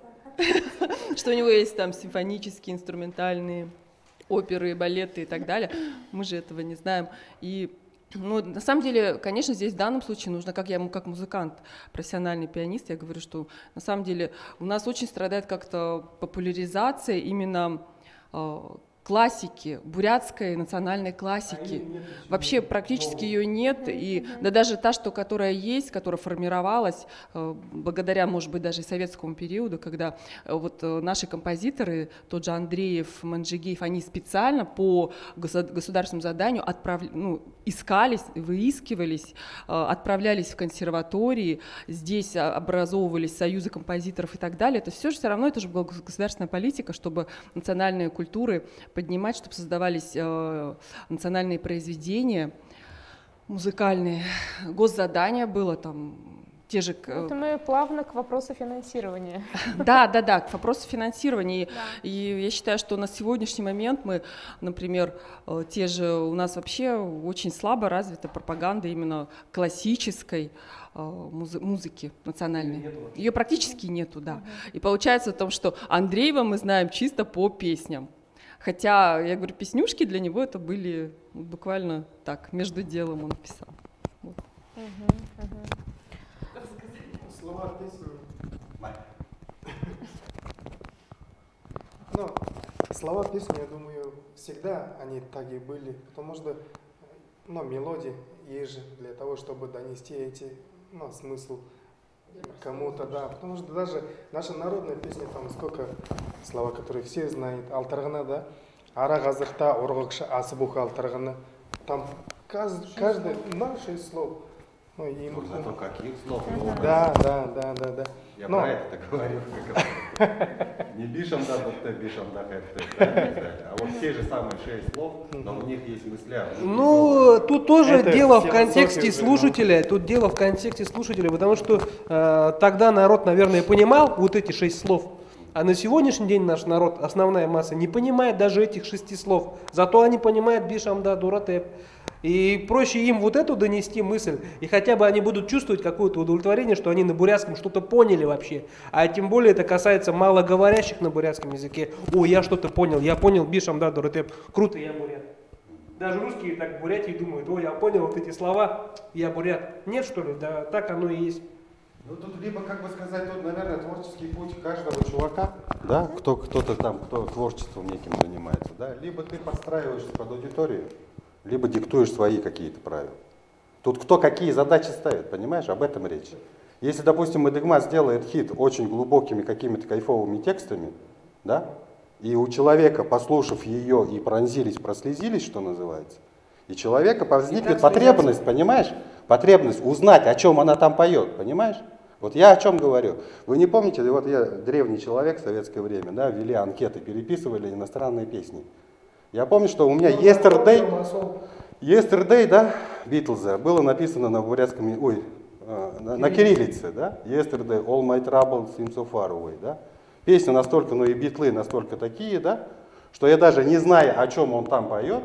Что у него есть там симфонические, инструментальные оперы, балеты и так далее. Мы же этого не знаем. И ну, на самом деле, конечно, здесь в данном случае нужно, как я как музыкант, профессиональный пианист, я говорю, что на самом деле у нас очень страдает как-то популяризация именно классики, бурятской национальной классики. Вообще практически ее нет, и да даже та, что, которая есть, которая формировалась благодаря, может быть, даже и советскому периоду, когда вот наши композиторы, тот же Андреев, Манджигеев, они специально по государственному заданию искались, выискивались, отправлялись в консерватории, здесь образовывались союзы композиторов и так далее. Это все же равно, это же была государственная политика, чтобы национальные культуры поднимать, чтобы создавались национальные произведения музыкальные. Госзадание было там, те же... Это мы плавно к вопросу финансирования. Да, к вопросу финансирования. И я считаю, что на сегодняшний момент мы, например, те же, у нас вообще очень слабо развита пропаганда именно классической музыки национальной. Ее практически нету, да. И получается в том, что Андреева мы знаем чисто по песням. Хотя, я говорю, песнюшки для него это были буквально так, между делом он писал. Вот. Слова песни. Ну, слова песни, я думаю, всегда они так и были, потому что мелодии есть же для того, чтобы донести эти смысл кому-то, да, потому что даже наша народная песня, там сколько слова, которые все знают, алтаргана, да, ара газырта, оргакша, асыбуха алтаргана, там каждый, 6 слов. Зато каких слов? Да. Я про это говорю. Не бишам да духте, бишам да хэпте. А вот те же самые 6 слов, но у них есть мысля. Ну, тут тоже дело в контексте слушателя. Тут дело в контексте слушателя, потому что тогда народ, наверное, понимал вот эти 6 слов. А на сегодняшний день наш народ, основная масса, не понимает даже этих 6 слов. Зато они понимают бишамда, дуратеп. И проще им вот эту донести мысль, и хотя бы они будут чувствовать какое-то удовлетворение, что они на бурятском что-то поняли вообще. А тем более это касается малоговорящих на бурятском языке. О, я что-то понял, я понял бишамда, дуратеп. Круто, я бурят. Даже русские так в Бурятии думают, о, я понял вот эти слова, я бурят. Нет, что ли? Да, так оно и есть. Ну тут либо, как бы сказать, тут, наверное, творческий путь каждого чувака, да, кто-то там, кто творчеством неким занимается, да, либо ты подстраиваешься под аудиторию, либо диктуешь свои какие-то правила. Тут кто какие задачи ставит, понимаешь, об этом речь. Если, допустим, Мадыгма сделает хит очень глубокими какими-то кайфовыми текстами, да, и у человека, послушав ее и пронзились, прослезились, что называется, и человека возникнет потребность, понимаешь, потребность узнать, о чем она там поет, понимаешь? Вот я о чем говорю. Вы не помните, вот я древний человек в советское время, да, вели анкеты, переписывали иностранные песни. Я помню, что у меня Yesterday, да, Битлза, было написано на бурятском, на кириллице, да, Yesterday, all my troubles seem so far away, да. Песня настолько, и битлы настолько такие, да, что я даже не зная, о чем он там поет,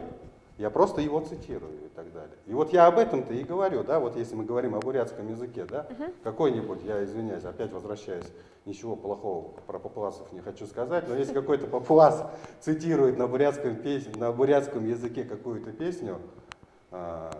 я просто его цитирую и так далее. И вот я об этом-то и говорю, да, вот если мы говорим о бурятском языке, да, какой-нибудь, я извиняюсь, опять возвращаюсь, ничего плохого про папуасов не хочу сказать, но если какой-то папуас цитирует на бурятском языке какую-то песню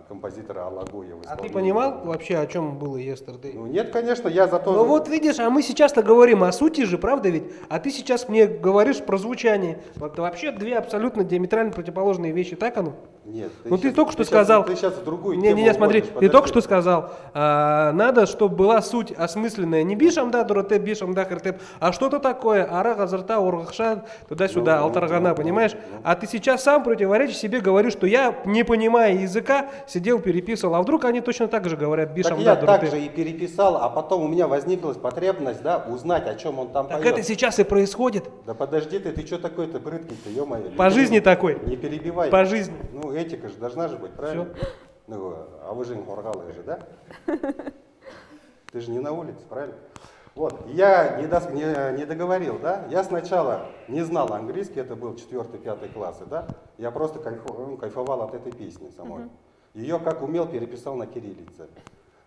композитора Алагуева. А ты понимал вообще, о чем было Yesterday? Ну нет, конечно, я зато... Ну вот видишь, а мы сейчас-то говорим о сути же, правда ведь? А ты сейчас мне говоришь про звучание. Это вообще две абсолютно диаметрально противоположные вещи, так оно? Нет. Ты только что сказал... Ты сейчас в другую тему Не, смотри, уходишь, ты только что сказал, надо, чтобы была суть осмысленная. Не бишамда, дуратеп, бишамда, хартеп, а что-то такое, ара, газарта, оргахша, туда-сюда, алтаргана, понимаешь? А ты сейчас сам противоречишь себе, говоришь, что я, не понимая языка, сидел, переписывал. А вдруг они точно так же говорят бишамда, дуратеп? Так я так же и переписал, а потом у меня возникла потребность, да, узнать, о чем он там поет. Так это сейчас и происходит. Да подожди ты что такой-то прыткий-то, ё-моё. По жизни такой. Не перебивай. По жизни. Ну, этика же должна же быть, правильно? Все. Ну, а вы же им хоргалы же, да? Ты же не на улице, правильно? Вот, я не договорил, да? Я сначала не знал английский, это был 4-5 классы, да? Я просто кайфовал от этой песни самой. Ее как умел переписал на кириллице.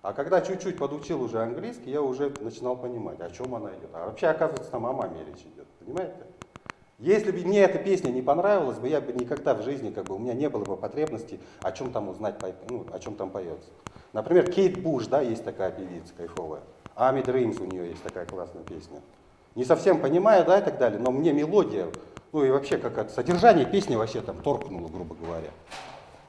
А когда чуть-чуть подучил уже английский, я уже начинал понимать, о чем она идет. А вообще, оказывается, там о маме речь идет, понимаете? Если бы мне эта песня не понравилась, я бы никогда в жизни, у меня не было бы потребности, о чем там узнать, о чем там поется. Например, Кейт Буш, да, есть такая певица кайфовая. Ами Dreams, у нее есть такая классная песня. Не совсем понимаю, да, и так далее, но мне мелодия, и вообще как содержание песни вообще там торкнуло, грубо говоря.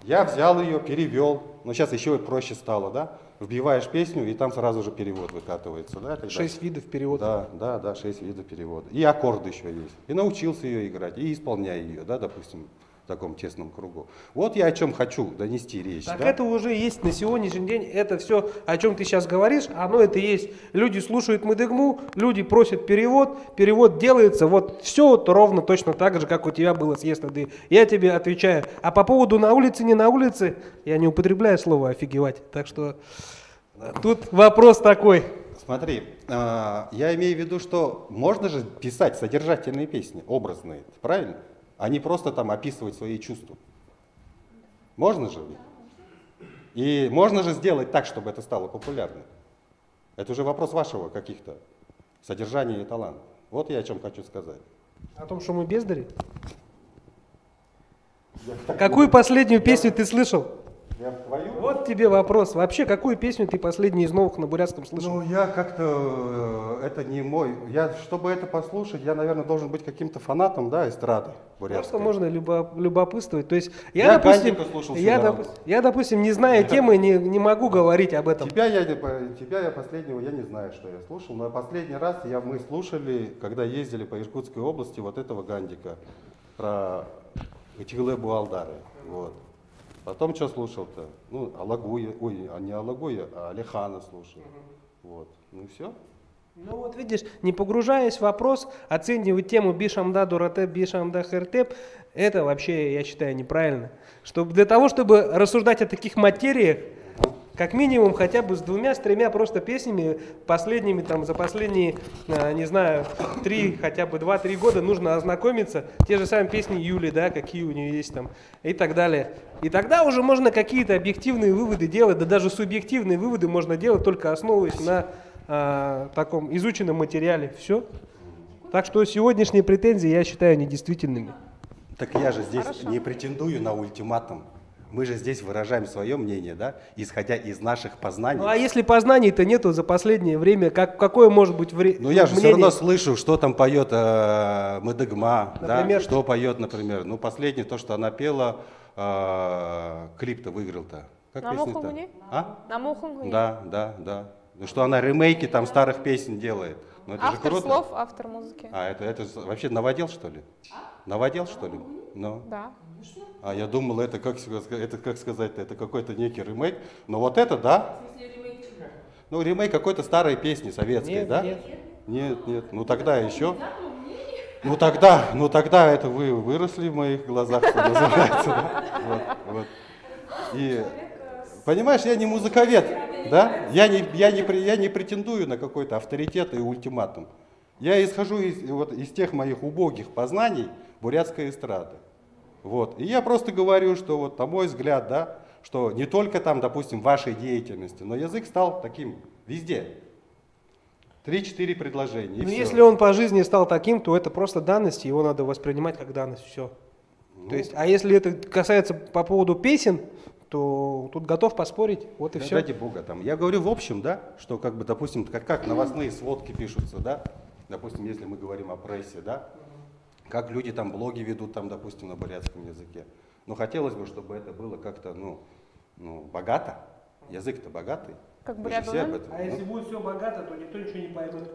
Я взял ее, перевел, но сейчас еще проще стало, да? Вбиваешь песню, и там сразу же перевод выкатывается, да? 6 видов перевода. Да, 6 видов перевода. И аккорды еще есть. И научился ее играть, и исполняю ее, да, допустим, в таком тесном кругу. Вот я о чем хочу донести речь. Так да? это уже есть на сегодняшний день, это все, о чем ты сейчас говоришь, оно это есть. Люди слушают Мыдыгму, люди просят перевод делается, вот все вот ровно точно так же, как у тебя было с Yesterday. Я тебе отвечаю. А по поводу на улице, не на улице, я не употребляю слово офигевать, так что тут вопрос такой. Смотри, я имею в виду, что можно же писать содержательные песни, образные, правильно? А не просто там описывать свои чувства. Можно же? И можно же сделать так, чтобы это стало популярным. Это уже вопрос вашего каких-то содержания и таланта. Вот я о чем хочу сказать. О том, что мы бездари? Какую последнюю песню ты слышал? Я твою? Вот тебе вопрос. Вообще, какую песню ты последнюю из новых на бурятском слышал? Ну, я как-то, это не мой, чтобы это послушать, я, наверное, должен быть каким-то фанатом, да, эстрады бурятской. Просто можно любопытствовать. То есть я допустим, не зная темы, не могу говорить об этом. Тебя я последнего, я не знаю, что я слушал, но последний раз мы слушали, когда ездили по Иркутской области, вот этого Гандика, про Утигле Буалдары, вот. Потом что слушал-то? Ну, Алагуя, не Алагуя, а Алихана слушал. Вот. Ну и все. Ну вот видишь, не погружаясь в вопрос, оценивать тему Бишамда Дуратеп, Бишамда Хертеп, это вообще, я считаю, неправильно. Для того, чтобы рассуждать о таких материях, как минимум хотя бы с 2-3 просто песнями последними, там, за последние, не знаю, 2-3 года нужно ознакомиться. Те же самые песни Юли, да, какие у нее есть там, и так далее. И тогда уже можно какие-то объективные выводы делать, да даже субъективные выводы можно делать, только основываясь на таком изученном материале. Все. Так что сегодняшние претензии я считаю недействительными. Так я же здесь не претендую на ультиматум. Мы же здесь выражаем свое мнение, да, исходя из наших познаний. Ну а если познаний-то нету за последнее время, какое может быть мнение? Ну я же все равно слышу, что там поет Мыдыгма, да, что поет, например. Ну последнее, то, что она пела, клип-то выиграл-то. Как песня-то? Да. Ну что она ремейки там старых песен делает. Ну, это автор же круто. Слов, автор музыки. А это вообще новодел, что ли? Новодел, что ли? Ну. Да. А я думал, это как сказать, это какой-то некий ремейк. Но вот это, да? Ну, ремейк какой-то старой песни советской, да? Нет. Ну тогда еще. Ну тогда это вы выросли в моих глазах, что называется. Да? Вот. И понимаешь, я не музыковед, да? Я не претендую на какой-то авторитет и ультиматум. Я исхожу из тех моих убогих познаний бурятской эстрады. Вот. И я просто говорю, что вот, на мой взгляд, да, что не только там, допустим, в вашей деятельности, но язык стал таким везде. 3-4 предложения. Но если он по жизни стал таким, то это просто данность, его надо воспринимать как данность, все. То есть, а если это касается по поводу песен, то тут готов поспорить, вот и все. Ради бога, там. Я говорю в общем, да, что как бы, допустим, как новостные сводки пишутся, да, допустим, если мы говорим о прессе, да, как люди там блоги ведут, там, допустим, на бурятском языке. Но хотелось бы, чтобы это было как-то, богато. Язык-то богатый. Как бы все об этом. А если будет все богато, то никто ничего не поймет.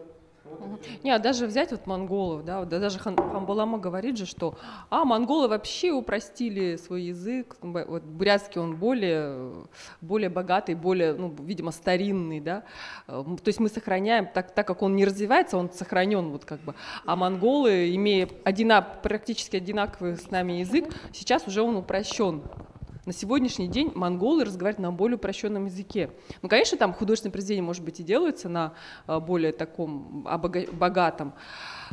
Не, даже взять вот монголов, да, даже Хамбалама говорит же, что монголы вообще упростили свой язык, вот бурятский он более богатый, более, видимо, старинный, да, то есть мы сохраняем, так как он не развивается, он сохранен вот как бы, а монголы, имея практически одинаковый с нами язык, сейчас уже он упрощен. На сегодняшний день монголы разговаривают на более упрощенном языке. Ну, конечно, там художественные произведения, может быть, и делаются на более таком богатом,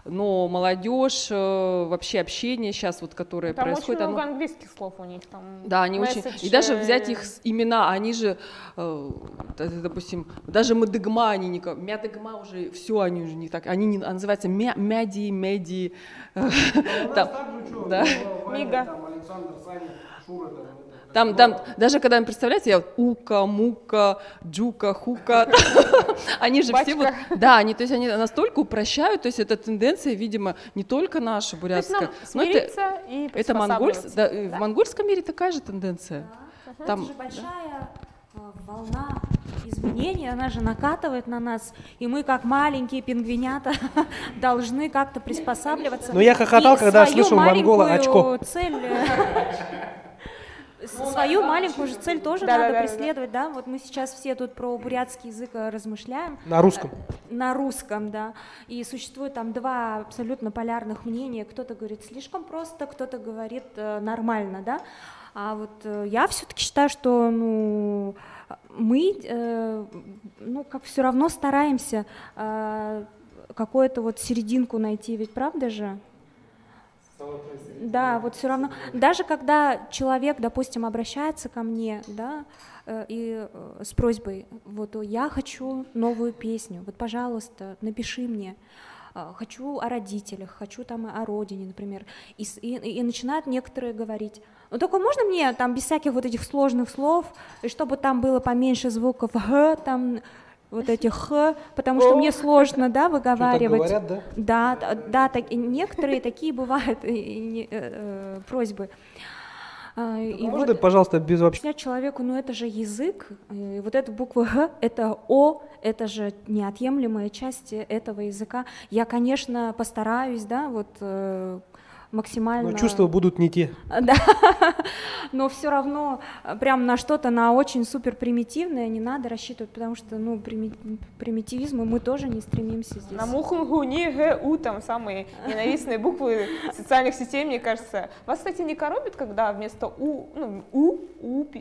но молодежь, вообще общение сейчас, вот, которое там происходит... Там очень много английских слов у них. Там да, они очень... И даже взять их имена, они же, допустим, даже Мадыгма, они не... Мядыгма уже, все, они уже не так... Они называются Мяди, Меди... Мига. Там, даже когда им представляете, я Ука, Мука, Джука, Хука, они же все вот, да, они, то есть они настолько упрощают, то есть это тенденция, видимо, не только наша бурятская, но это в монгольском мире такая же тенденция. Да. Там, это же большая волна изменений, она же накатывает на нас, и мы, как маленькие пингвинята, должны как-то приспосабливаться. Но я хохотал, когда слышал монгола очко. Свою маленькую же цель тоже надо преследовать, да? Вот мы сейчас все тут про бурятский язык размышляем. На русском. На русском, да. И существует там два абсолютно полярных мнения. Кто-то говорит слишком просто, кто-то говорит нормально, да? А вот я все-таки считаю, что мы как все равно стараемся какую-то вот серединку найти, ведь правда же? Да, вот все равно, даже когда человек, допустим, обращается ко мне, да, и с просьбой, вот я хочу новую песню, вот, пожалуйста, напиши мне, хочу о родителях, хочу там о родине, например, и начинают некоторые говорить, ну только можно мне там без всяких вот этих сложных слов, и чтобы там было поменьше звуков г, там вот этих х, потому что мне сложно, да, выговаривать. Так говорят, да? Да, некоторые такие бывают просьбы. Можно, вот, пожалуйста, без вообще... Объяснять человеку, это же язык, и вот эта буква г, это о, это же неотъемлемая часть этого языка. Я, конечно, постараюсь, да, вот максимально... Но чувства будут не те. Да, но все равно прям на что-то, на очень супер примитивное не надо рассчитывать, потому что, примитивизму мы тоже не стремимся здесь. На мухунгу, ни, г, у, там самые ненавистные буквы социальных сетей, мне кажется. Вас, кстати, не коробит, когда вместо у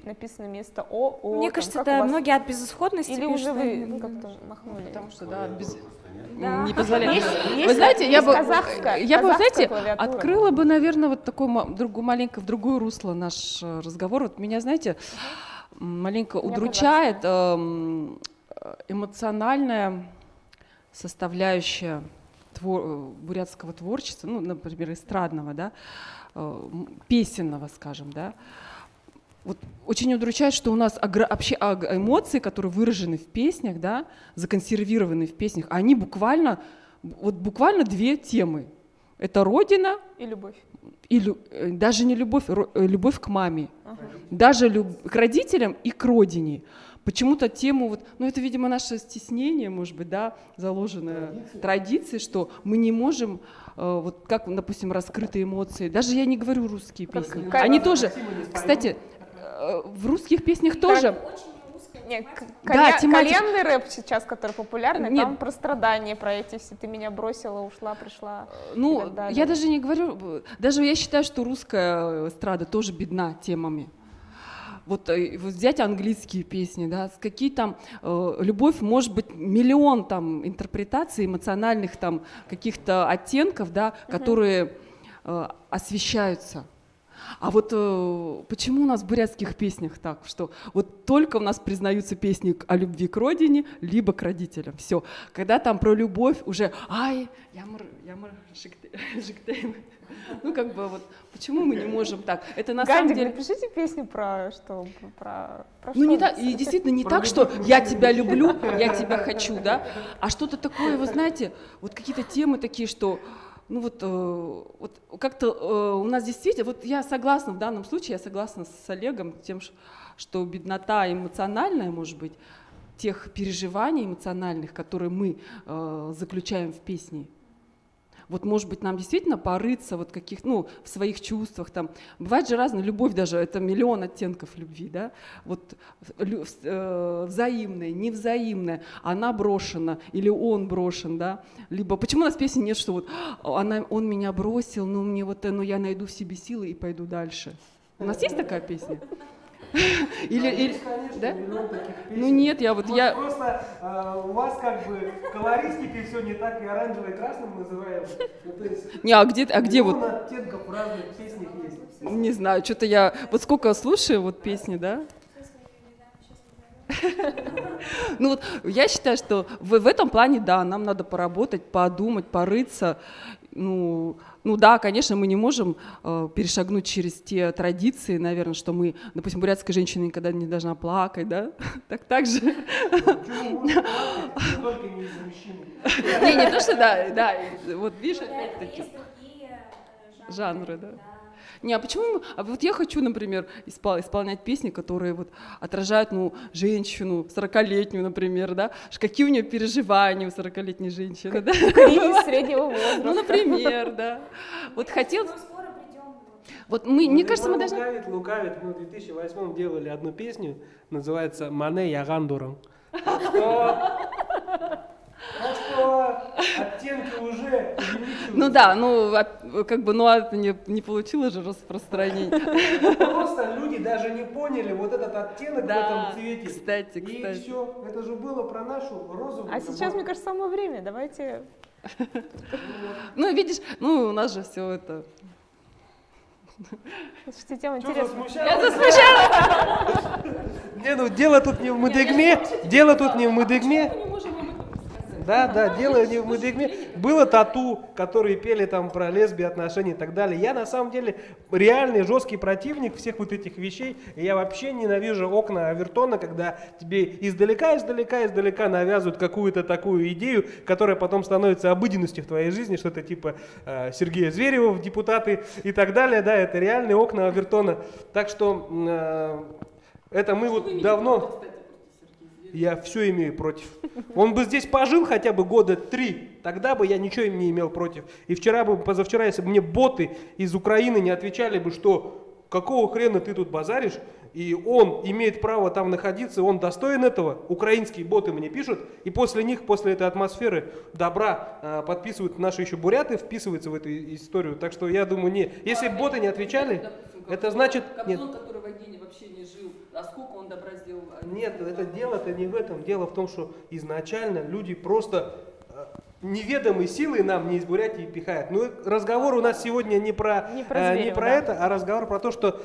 написано вместо о. Мне кажется, это многие от безысходности или пишут. Уже вы как-то махнули? Потому что, Да. Не позволяет. Вы знаете, я бы, знаете, открыла бы, наверное, вот такой маленько в другое русло наш разговор. Вот меня, знаете, маленько удручает эмоциональная составляющая бурятского творчества, например, эстрадного, да, песенного, скажем, да. Вот очень удручает, что у нас вообще эмоции, которые выражены в песнях, да, законсервированы в песнях, они буквально две темы. Это родина и любовь. Даже не любовь, любовь к маме, даже к родителям и к родине. Почему-то тему, это, видимо, наше стеснение, может быть, да, заложенная традиция, что мы не можем, как, допустим, раскрытые эмоции. Даже я не говорю русские песни. Они тоже, кстати, в русских песнях тоже. Нет, кальянный рэп сейчас, который популярный, там про страдания, про эти все, ты меня бросила, ушла, пришла. Я даже не говорю, даже я считаю, что русская эстрада тоже бедна темами. Вот взять английские песни, да, какие там любовь, может быть, миллион там интерпретаций эмоциональных там каких-то оттенков, да, которые освещаются. А вот почему у нас в бурятских песнях так, что вот только у нас признаются песни о любви к родине, либо к родителям. Все. Когда там про любовь уже, ямыр, жиктейм. Почему мы не можем так? Это на самом деле... напишите песню про что? Не так, и действительно не так, что я тебя люблю, я тебя хочу, да, а что-то такое, вы знаете, вот какие-то темы такие, что как-то у нас действительно, я согласна в данном случае, я согласна с Олегом тем, что беднота эмоциональная, может быть, тех переживаний эмоциональных, которые мы заключаем в песне. Вот, может быть, нам действительно порыться в своих чувствах. Там. Бывает же разная любовь даже, это миллион оттенков любви, да? Взаимная, невзаимная, она брошена или он брошен, да? Либо почему у нас в песне нет, что он меня бросил, я найду в себе силы и пойду дальше. У нас есть такая песня? Или, конечно, да? миллион таких песен. Ну нет, я... Просто у вас как бы колористика все не так, и оранжевый и красным называем. Ну, то есть, Не, а где миллион вот... оттенков в разных песнях есть. Не знаю, что-то я... Вот сколько слушаю вот песни, да? Ну вот я считаю, что в этом плане, да, нам надо поработать, подумать, порыться. Ну да, конечно, мы не можем перешагнуть через те традиции, наверное, что мы, допустим, бурятская женщина никогда не должна плакать, да? Так же. Только не из-за мужчины. Не то, что да, вот видишь, опять-таки жанры, да. Не, а почему? А вот я хочу, например, исполнять песни, которые вот отражают, женщину 40-летнюю, например, да? Какие у нее переживания у 40-летней женщины, да? Кризис среднего возраста. Ну, например, да. Вот хотел... Вот мы, мне кажется, мы должны... Лукавит. Мы в 2008 делали одну песню, называется «Мане яган дуран». Так что оттенки уже увеличиваются. Ну да, это не получило же распространение. Просто люди даже не поняли вот этот оттенок в этом цвете. Кстати. И все, это же было про нашу розовую. А сейчас, мне кажется, самое время. Давайте. Ну, видишь, у нас же все это... Слушайте, тема Что интересная. Я засмущала. Не, дело тут не в Мадыгме, дело тут не в Мадыгме. Да, дело не в Мадыгме. Было тату, которые пели там про лесби отношения и так далее. Я на самом деле реальный жесткий противник всех вот этих вещей. И я вообще ненавижу окна Авертона, когда тебе издалека навязывают какую-то такую идею, которая потом становится обыденностью в твоей жизни, что-то типа Сергея Зверева в депутаты и так далее. Да, это реальные окна Авертона. Так что это мы вот давно... Я все имею против. Он бы здесь пожил хотя бы года 3, тогда бы я ничего им не имел против. И позавчера, если бы мне боты из Украины не отвечали бы, что какого хрена ты тут базаришь, и он имеет право там находиться, он достоин этого, украинские боты мне пишут, и после них, после этой атмосферы добра подписывают наши еще буряты, вписываются в эту историю. Так что я думаю, нет. Если бы боты не отвечали, это значит... Нет. Который в Агине вообще не жил, а сколько он добра сделал? Нет, это дело-то не в этом. Дело в том, что изначально люди просто неведомой силой нам не из Бурятии пихают. Ну, разговор у нас сегодня не про это, а разговор про то, что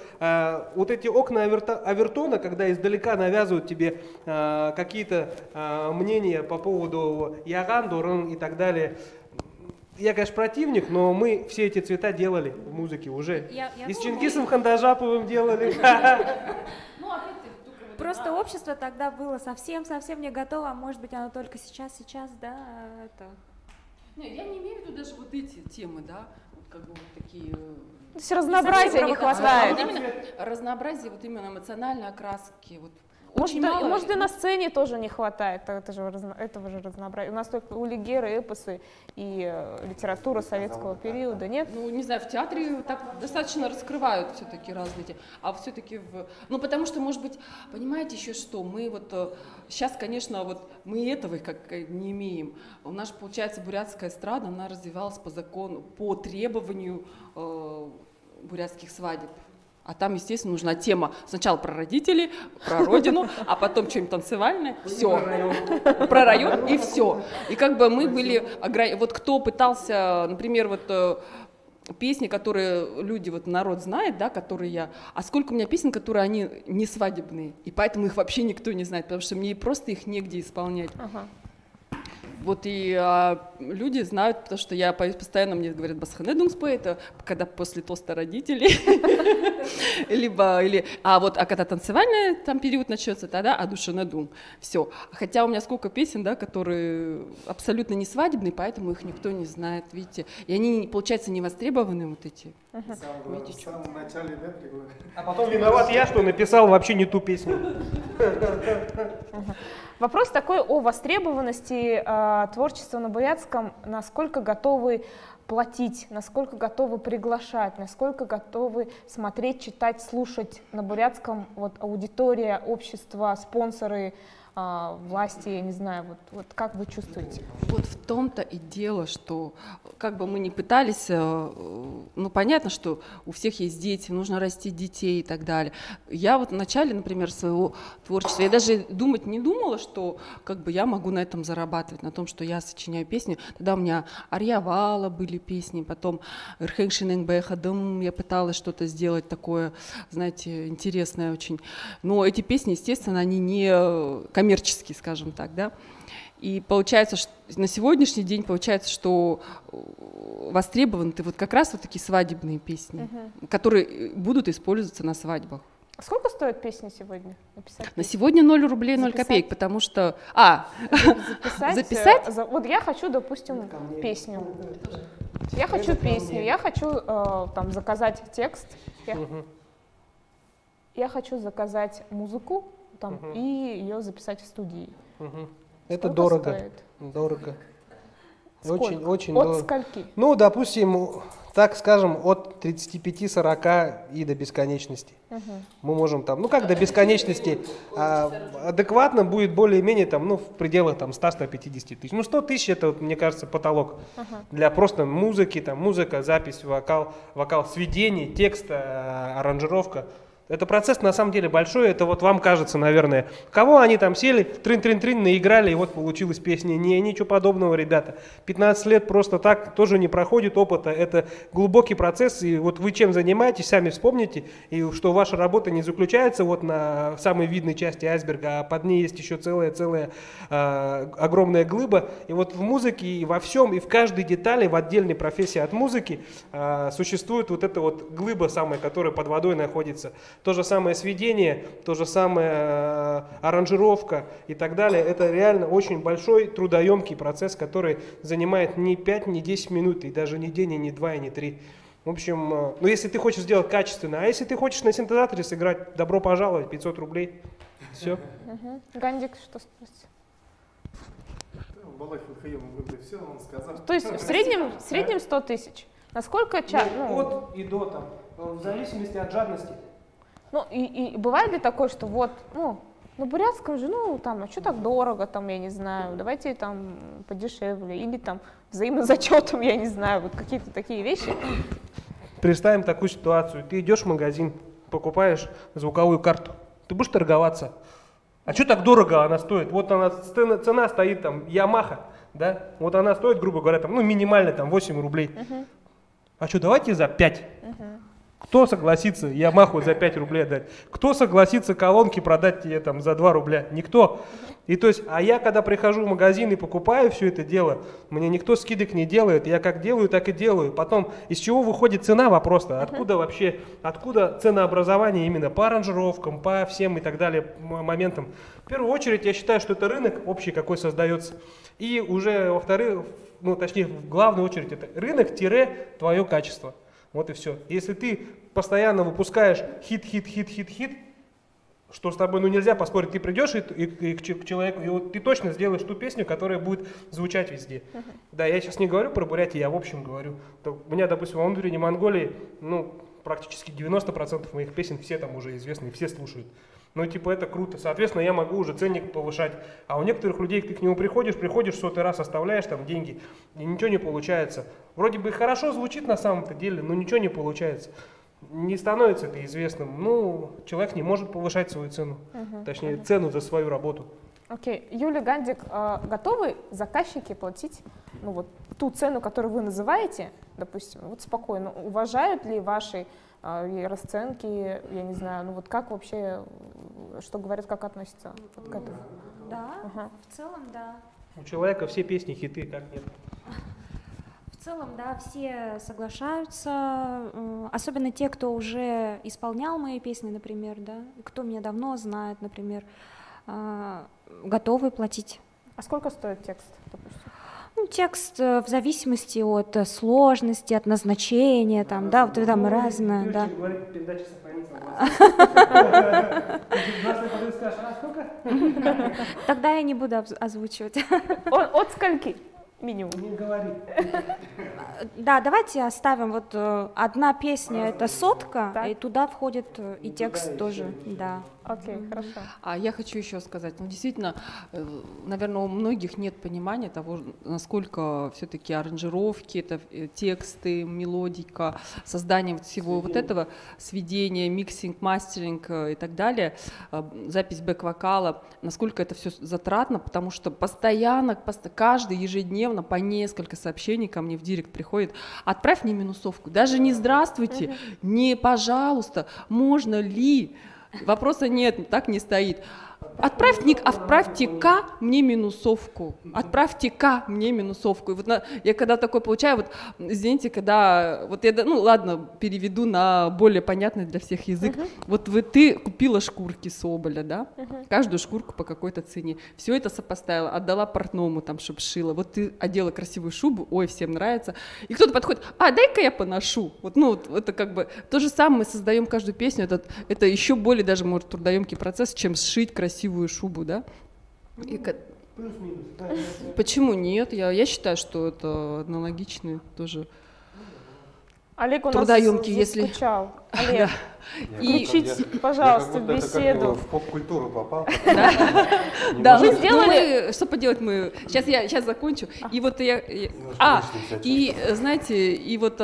вот эти окна Авертона, когда издалека навязывают тебе какие-то мнения по поводу Яган, Дуран и так далее. Я, конечно, противник, но мы все эти цвета делали в музыке уже. И с Чингисом Хандажаповым делали. Просто общество тогда было совсем не готово, а может быть оно только сейчас, да, это... Не, я не имею в виду даже вот эти темы, да, вот как бы вот такие... То есть разнообразия не хватает. Вот именно разнообразие, вот именно эмоциональной окраски, вот. Может, и на сцене тоже не хватает этого же разнообразия. У нас только улигеры, эпосы и литература советского периода, нет? Ну, не знаю, в театре так достаточно раскрывают все-таки разные темы. А все-таки потому что, может быть, понимаете еще что, мы вот сейчас, конечно, вот мы этого как не имеем. У нас, получается, бурятская эстрада, она развивалась по закону, по требованию бурятских свадеб. А там, естественно, нужна тема сначала про родителей, про родину, а потом что-нибудь танцевальное, все. Про район и все. И как бы мы были, вот кто пытался, например, вот песни, которые люди, вот народ знает, да, которые а сколько у меня песен, которые они не свадебные, и поэтому их вообще никто не знает, потому что мне просто их негде исполнять. Вот и люди знают, потому что я постоянно, мне говорят, басханедунгспэ, это когда после тоста родителей, а когда танцевальный там период начнется, тогда адушанедунг, все. Хотя у меня сколько песен, да, которые абсолютно не свадебные, поэтому их никто не знает, видите, и они, получается, не востребованы вот эти. В самом начале, да, пригласили. А потом виноват я, что написал вообще не ту песню. Вопрос такой о востребованности творчества на бурятском, насколько готовы платить, насколько готовы приглашать, насколько готовы смотреть, читать, слушать на бурятском вот, аудитория, общество, спонсоры, власти, я не знаю, вот как вы чувствуете? Вот в том-то и дело, что как бы мы ни пытались, ну понятно, что у всех есть дети, нужно растить детей и так далее. Я вот в начале, например, своего творчества, я даже думать не думала, что как бы я могу на этом зарабатывать, на том, что я сочиняю песни. Тогда у меня Арья Вала были песни, потом Эрхеншинен Бэхадым, я пыталась что-то сделать такое, знаете, интересное очень. Но эти песни, естественно, они не коммерческие, скажем так, да. И получается, что на сегодняшний день получается, что востребованы вот как раз вот такие свадебные песни, которые будут использоваться на свадьбах. А сколько стоит песня сегодня написать? На сегодня 0 рублей 0 копеек, потому что... Записать? Вот я хочу, допустим, песню. Я хочу песню, я хочу там заказать текст, я хочу заказать музыку там, и ее записать в студии. Это Сколько дорого. стоит? Дорого. Сколько? Очень От дорого. скольки? Ну, допустим, так скажем, от 35-40 и до бесконечности. Мы можем там, ну как до бесконечности, адекватно будет более-менее там, ну в пределах там 100-150 тысяч. Ну 100 тысяч это, мне кажется, потолок для просто музыки, там музыка, запись, вокал, сведение, текст, аранжировка. Это процесс на самом деле большой, это вот вам кажется, наверное, кого они там сели, трин-трин-трин, наиграли, и вот получилась песня. Не, ничего подобного, ребята. 15 лет просто так тоже не проходит опыта, это глубокий процесс, и вот вы чем занимаетесь, сами вспомните, и что ваша работа не заключается вот на самой видной части айсберга, а под ней есть еще целая огромная глыба, и вот в музыке, и во всем, и в каждой детали, в отдельной профессии от музыки существует вот эта вот глыба самая, которая под водой находится. То же самое сведение, то же самое аранжировка и так далее. Это реально очень большой трудоемкий процесс, который занимает не 5, не 10 минут, и даже не день, и не 2, и не 3. В общем, ну если ты хочешь сделать качественно, а если ты хочешь на синтезаторе сыграть, добро пожаловать, 500 рублей. Все. Гандик, что спросить? То есть в среднем 100 тысяч. Насколько От и до там, в зависимости от жадности. Ну и бывает ли такое, что вот, ну, на бурятском же, ну, там, а что так дорого, там, я не знаю, давайте там подешевле, или там взаимозачетом, я не знаю, вот какие-то такие вещи. Представим такую ситуацию, ты идешь в магазин, покупаешь звуковую карту, ты будешь торговаться. А что так дорого она стоит? Вот она, цена стоит там, Yamaha, да, вот она стоит, грубо говоря, там, ну, минимально там 8 рублей. А что, давайте за 5. Кто согласится Ямаху за 5 рублей дать? Кто согласится колонки продать тебе там за 2 рубля? Никто. И то есть, а я когда прихожу в магазин и покупаю все это дело, мне никто скидок не делает, я как делаю, так и делаю. Потом, из чего выходит цена, вопрос-то? Откуда ценообразование именно по аранжировкам, по всем и так далее моментам? В первую очередь, я считаю, что это рынок общий, какой создается. И уже во-вторых, ну точнее, в главную очередь, это рынок-твое качество. Вот и все. Если ты постоянно выпускаешь хит, что с тобой ну, нельзя поспорить, ты придешь и к человеку, и вот ты точно сделаешь ту песню, которая будет звучать везде. Да, я сейчас не говорю про Бурятию, я в общем говорю. У меня, допустим, в внутренней Монголии, ну, практически 90% моих песен все там уже известны, все слушают. Ну, типа, это круто. Соответственно, я могу уже ценник повышать. А у некоторых людей, ты к нему приходишь, сотый раз оставляешь там деньги, и ничего не получается. Вроде бы хорошо звучит на самом-то деле, но ничего не получается. Не становится это известным. Ну, человек не может повышать свою цену. Точнее, цену за свою работу. Окей. Юлия, Гандик, готовы заказчики платить ну, вот, ту цену, которую вы называете, допустим, вот спокойно? Уважают ли ваши расценки, я не знаю, ну вот как вообще, что говорят, как относятся вот к этому? Да, в целом, да. У человека все песни хиты, как нет? В целом, да, все соглашаются, особенно те, кто уже исполнял мои песни, например, да, кто меня давно знает, например, готовы платить. А сколько стоит текст, допустим? Ну, текст в зависимости от сложности, от назначения, там, да, вот там разное, да. Тогда я не буду озвучивать. От скольки? Меню. Не говори. Да, давайте оставим вот одна песня, это сотка, Так. и туда входит и текст тоже, да. Окей, хорошо. А я хочу еще сказать, ну действительно, наверное, у многих нет понимания того, насколько все-таки аранжировки, это тексты, мелодика, создание вот всего вот этого, сведение, миксинг, мастеринг и так далее, запись бэк-вокала, насколько это все затратно, потому что постоянно, каждый ежедневно по несколько сообщений ко мне в директ приходит: отправь мне минусовку, даже не здравствуйте, не пожалуйста, можно ли? Вопроса нет, так не стоит. Отправьте-ка мне минусовку. Отправьте-ка мне минусовку. И вот я когда такое получаю, вот извините, когда вот я, ну ладно, переведу на более понятный для всех язык. Вот ты купила шкурки соболя, да? Каждую шкурку по какой-то цене. Все это сопоставила, отдала портному там, чтобы шила. Вот ты одела красивую шубу, ой, всем нравится. И кто-то подходит: а дай-ка я поношу. Вот, ну, вот это как бы то же самое, мы создаем каждую песню. Это еще более даже, может, трудоемкий процесс, чем сшить красивую шубу, да? Плюс-минус. Да, Почему нет? Я считаю, что это аналогичные тоже. Олег у нас Трудоемкий, если- заскучал. Олег, И включить, пожалуйста, я как будто это как беседу. в поп-культуру попал. Да, Вы сделали- что поделать мы? Сейчас закончу. И вот и знаете, и вот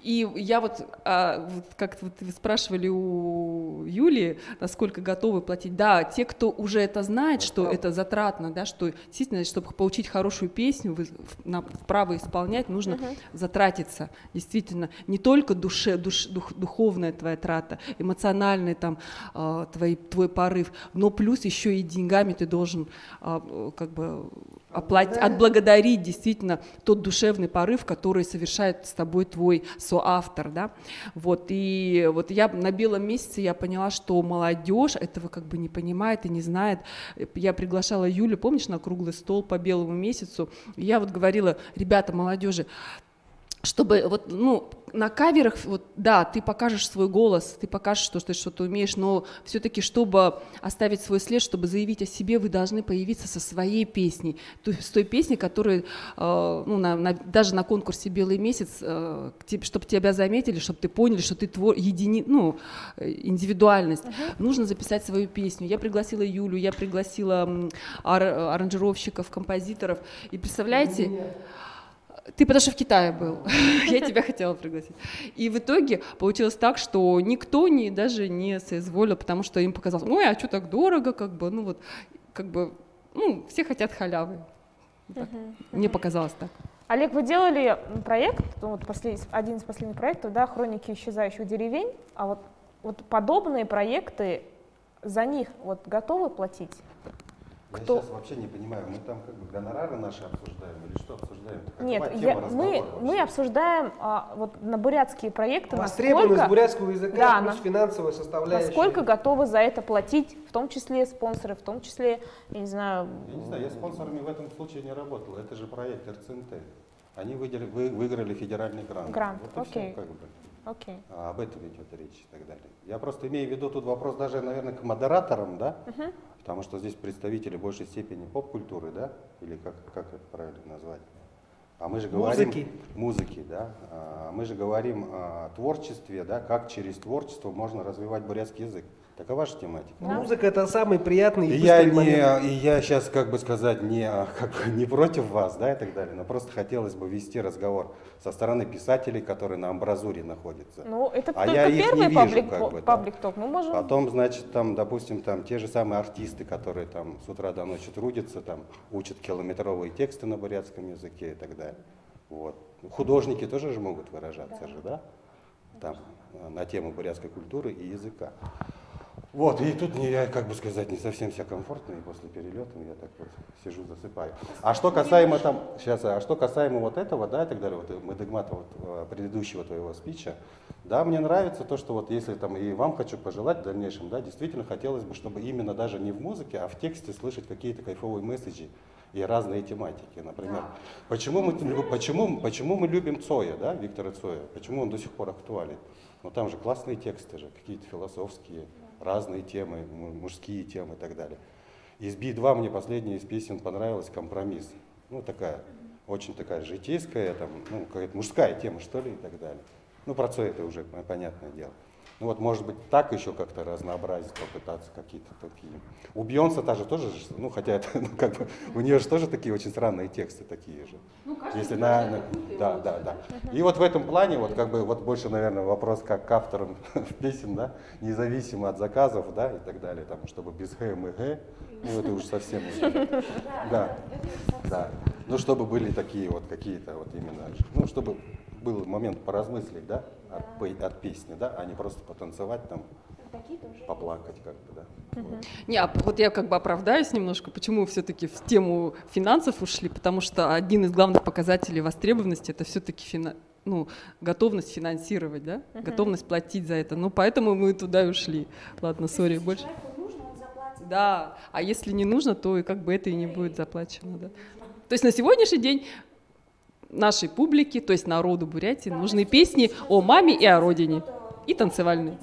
и я вот как вот вы спрашивали у Юли, насколько готовы платить. Да, те, кто уже это знает, что это затратно, да, что действительно, чтобы получить хорошую песню, вправо исполнять, нужно затратиться. Действительно, не только духовная твоя трата, эмоциональный там твой порыв, но плюс еще и деньгами ты должен как бы отблагодарить действительно тот душевный порыв, который совершает с тобой твой соавтор, да, вот, и вот я на белом месяце я поняла, что молодежь этого как бы не понимает и не знает. Я приглашала Юлю, помнишь, на круглый стол по белому месяцу, и я вот говорила: ребята, молодежи, чтобы вот, ну, на каверах, вот, да, ты покажешь свой голос, ты покажешь, что ты что-то умеешь, но все-таки, чтобы оставить свой след, чтобы заявить о себе, вы должны появиться со своей песней, с той песней, которая, даже на конкурсе «Белый месяц», чтобы тебя заметили, чтобы ты поняли, что ты индивидуальность. Нужно записать свою песню. Я пригласила Юлю, я пригласила аранжировщиков, композиторов, и представляете... Ты потому что в Китае был, я тебя хотела пригласить. И в итоге получилось так, что никто даже не соизволил, потому что им показалось: ой, а что так дорого, все хотят халявы. Мне показалось так. Олег, вы делали проект, один из последних проектов, да, «Хроники исчезающих деревень», а вот подобные проекты, за них вот готовы платить? Я сейчас вообще не понимаю, мы там как бы гонорары наши обсуждаем или что обсуждаем? Нет, мы обсуждаем вот на бурятские проекты, востребованность бурятского языка, да, плюс финансовая составляющая. Насколько готовы за это платить, в том числе спонсоры, в том числе, я не знаю... Я спонсорами в этом случае не работал, это же проект РЦНТ. Они выиграли федеральный грант. Вот окей. Все, как бы. Окей. Об этом идет речь и так далее. Я просто имею в виду тут вопрос даже, наверное, к модераторам, да? Потому что здесь представители в большей степени поп-культуры, да? Или как это правильно назвать? А мы же говорим... Музыки, да? Мы же говорим о творчестве, да? Как через творчество можно развивать бурятский язык. Такова же тематика. Музыка — это самый приятный и быстрый момент. И я сейчас, как бы сказать, не против вас, да, и так далее, но просто хотелось бы вести разговор со стороны писателей, которые на амбразуре находятся. Ну, это только я их первый не вижу, паблик-ток. Мы можем... Потом, значит, там, допустим, там те же самые артисты, которые там с утра до ночи трудятся, там учат километровые тексты на бурятском языке и так далее. Вот. Художники тоже же могут выражаться, же, да? Там, на тему бурятской культуры и языка. Вот, и тут я, как бы сказать, не совсем себя комфортно, и после перелета я так вот сижу, засыпаю. А что касаемо вот этого, да, и так далее, вот Медыгмата, вот предыдущего твоего спича, да, мне нравится то, что вот если там, и вам хочу пожелать в дальнейшем, да, действительно хотелось бы, чтобы именно даже не в музыке, а в тексте слышать какие-то кайфовые месседжи и разные тематики, например. Почему мы любим Цоя, да, Виктора Цоя, почему он до сих пор актуален? Ну там же классные тексты же, какие-то философские, разные темы, мужские темы и так далее. Из Би-2 мне последняя из песен понравилась «Компромисс». ну, такая, очень такая житейская, там, ну, какая-то мужская тема, что ли, и так далее. Ну, про Цой это уже понятное дело. Ну вот, может быть, так еще как-то разнообразить, попытаться какие-то такие. У Бейонсе та же тоже, ну, хотя это, ну, как бы, у нее же тоже такие очень странные тексты такие же. Ну, если да. И вот в этом плане, вот как бы, вот больше, наверное, вопрос как к авторам песен, да, независимо от заказов, да, и так далее, там, чтобы без х и г, ну, это уж совсем уже. Да. Ну, чтобы были такие вот какие-то вот именно, ну, чтобы был момент поразмыслить, да, от песни, да, а не просто потанцевать там, поплакать как-то, да. Вот. Не, вот я как бы оправдаюсь немножко, почему все-таки в тему финансов ушли, потому что один из главных показателей востребованности это все-таки готовность финансировать, да, готовность платить за это. Ну, поэтому мы туда и ушли. Ладно, сори, больше. Нужно, он заплатит. Да, а если не нужно, то и как бы это и не будет заплачено, да. То есть на сегодняшний день нашей публике, то есть народу Бурятии, нужны песни о маме и о родине, и танцевальные.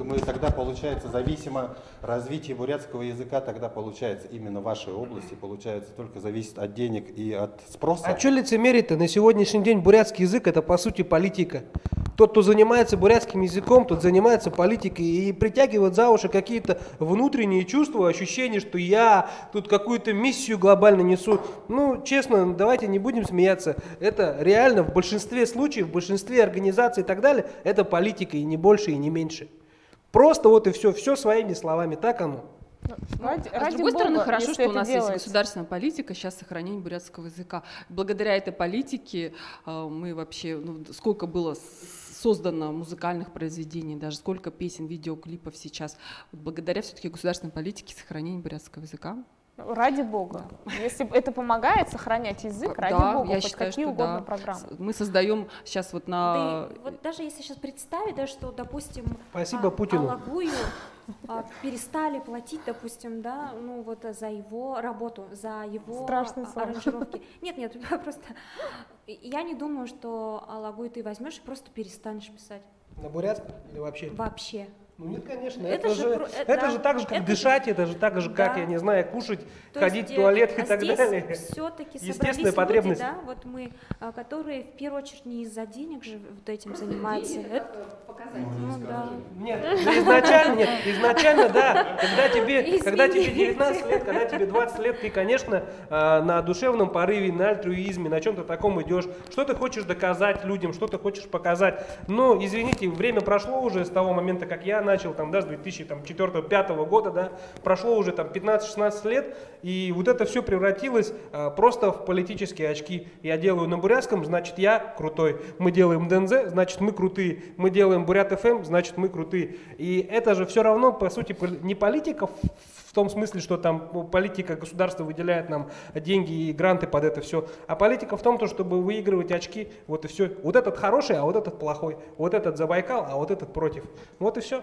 Мы тогда, получается, зависимо развитие бурятского языка, тогда, получается, именно в вашей области, получается, только зависит от денег и от спроса. А что лицемерить-то? На сегодняшний день бурятский язык это по сути политика. Тот, кто занимается бурятским языком, тот занимается политикой и притягивает за уши какие-то внутренние чувства, ощущения, что я тут какую-то миссию глобально несу. Ну, честно, давайте не будем смеяться. Это реально в большинстве случаев, в большинстве организаций и так далее, это политика и не больше, и не меньше. Просто вот и все своими словами, так оно. А с другой стороны, хорошо, что у нас есть государственная политика, сейчас сохранение бурятского языка. Благодаря этой политике мы вообще, сколько было создано музыкальных произведений, даже сколько песен, видеоклипов сейчас. Благодаря все-таки государственной политике сохранения бурятского языка. Ради бога. Если это помогает сохранять язык, ради бога, я хоть считаю, какие что угодно да. программы. Мы создаем сейчас вот на... Да, вот даже если сейчас представить, да, что, допустим, Спасибо Путину. Алагую перестали платить, допустим, да, ну вот за его работу, за его аранжировки. Нет, просто я не думаю, что Алагую ты возьмешь и просто перестанешь писать. На бурятском или вообще? Вообще. Ну нет, конечно, Это это же же так же, как дышать, это же так же, как, я не знаю, кушать, То ходить есть, в туалет и так здесь далее. все-таки Естественная собрались потребность. люди, да, вот мы, которые в первую очередь не из-за денег же вот этим занимаются. Нет, изначально, да, когда тебе 19 лет, когда тебе 20 лет, ты, конечно, на душевном порыве, на альтруизме, на чем-то таком идешь, что ты хочешь доказать людям, что ты хочешь показать. Но, извините, время прошло уже с того момента, как я начал, там, да, с 2004-2005 года, да, прошло уже там 15-16 лет, и вот это все превратилось просто в политические очки. Я делаю на бурятском, значит я крутой. Мы делаем ДНЗ, значит мы крутые. Мы делаем Бурят ФМ, значит мы крутые. И это же все равно, по сути, не политика в том смысле, что там политика, государство выделяет нам деньги и гранты под это все, а политика в том, чтобы выигрывать очки, вот и все. Вот этот хороший, а вот этот плохой. Вот этот за Байкал, а вот этот против. Вот и все.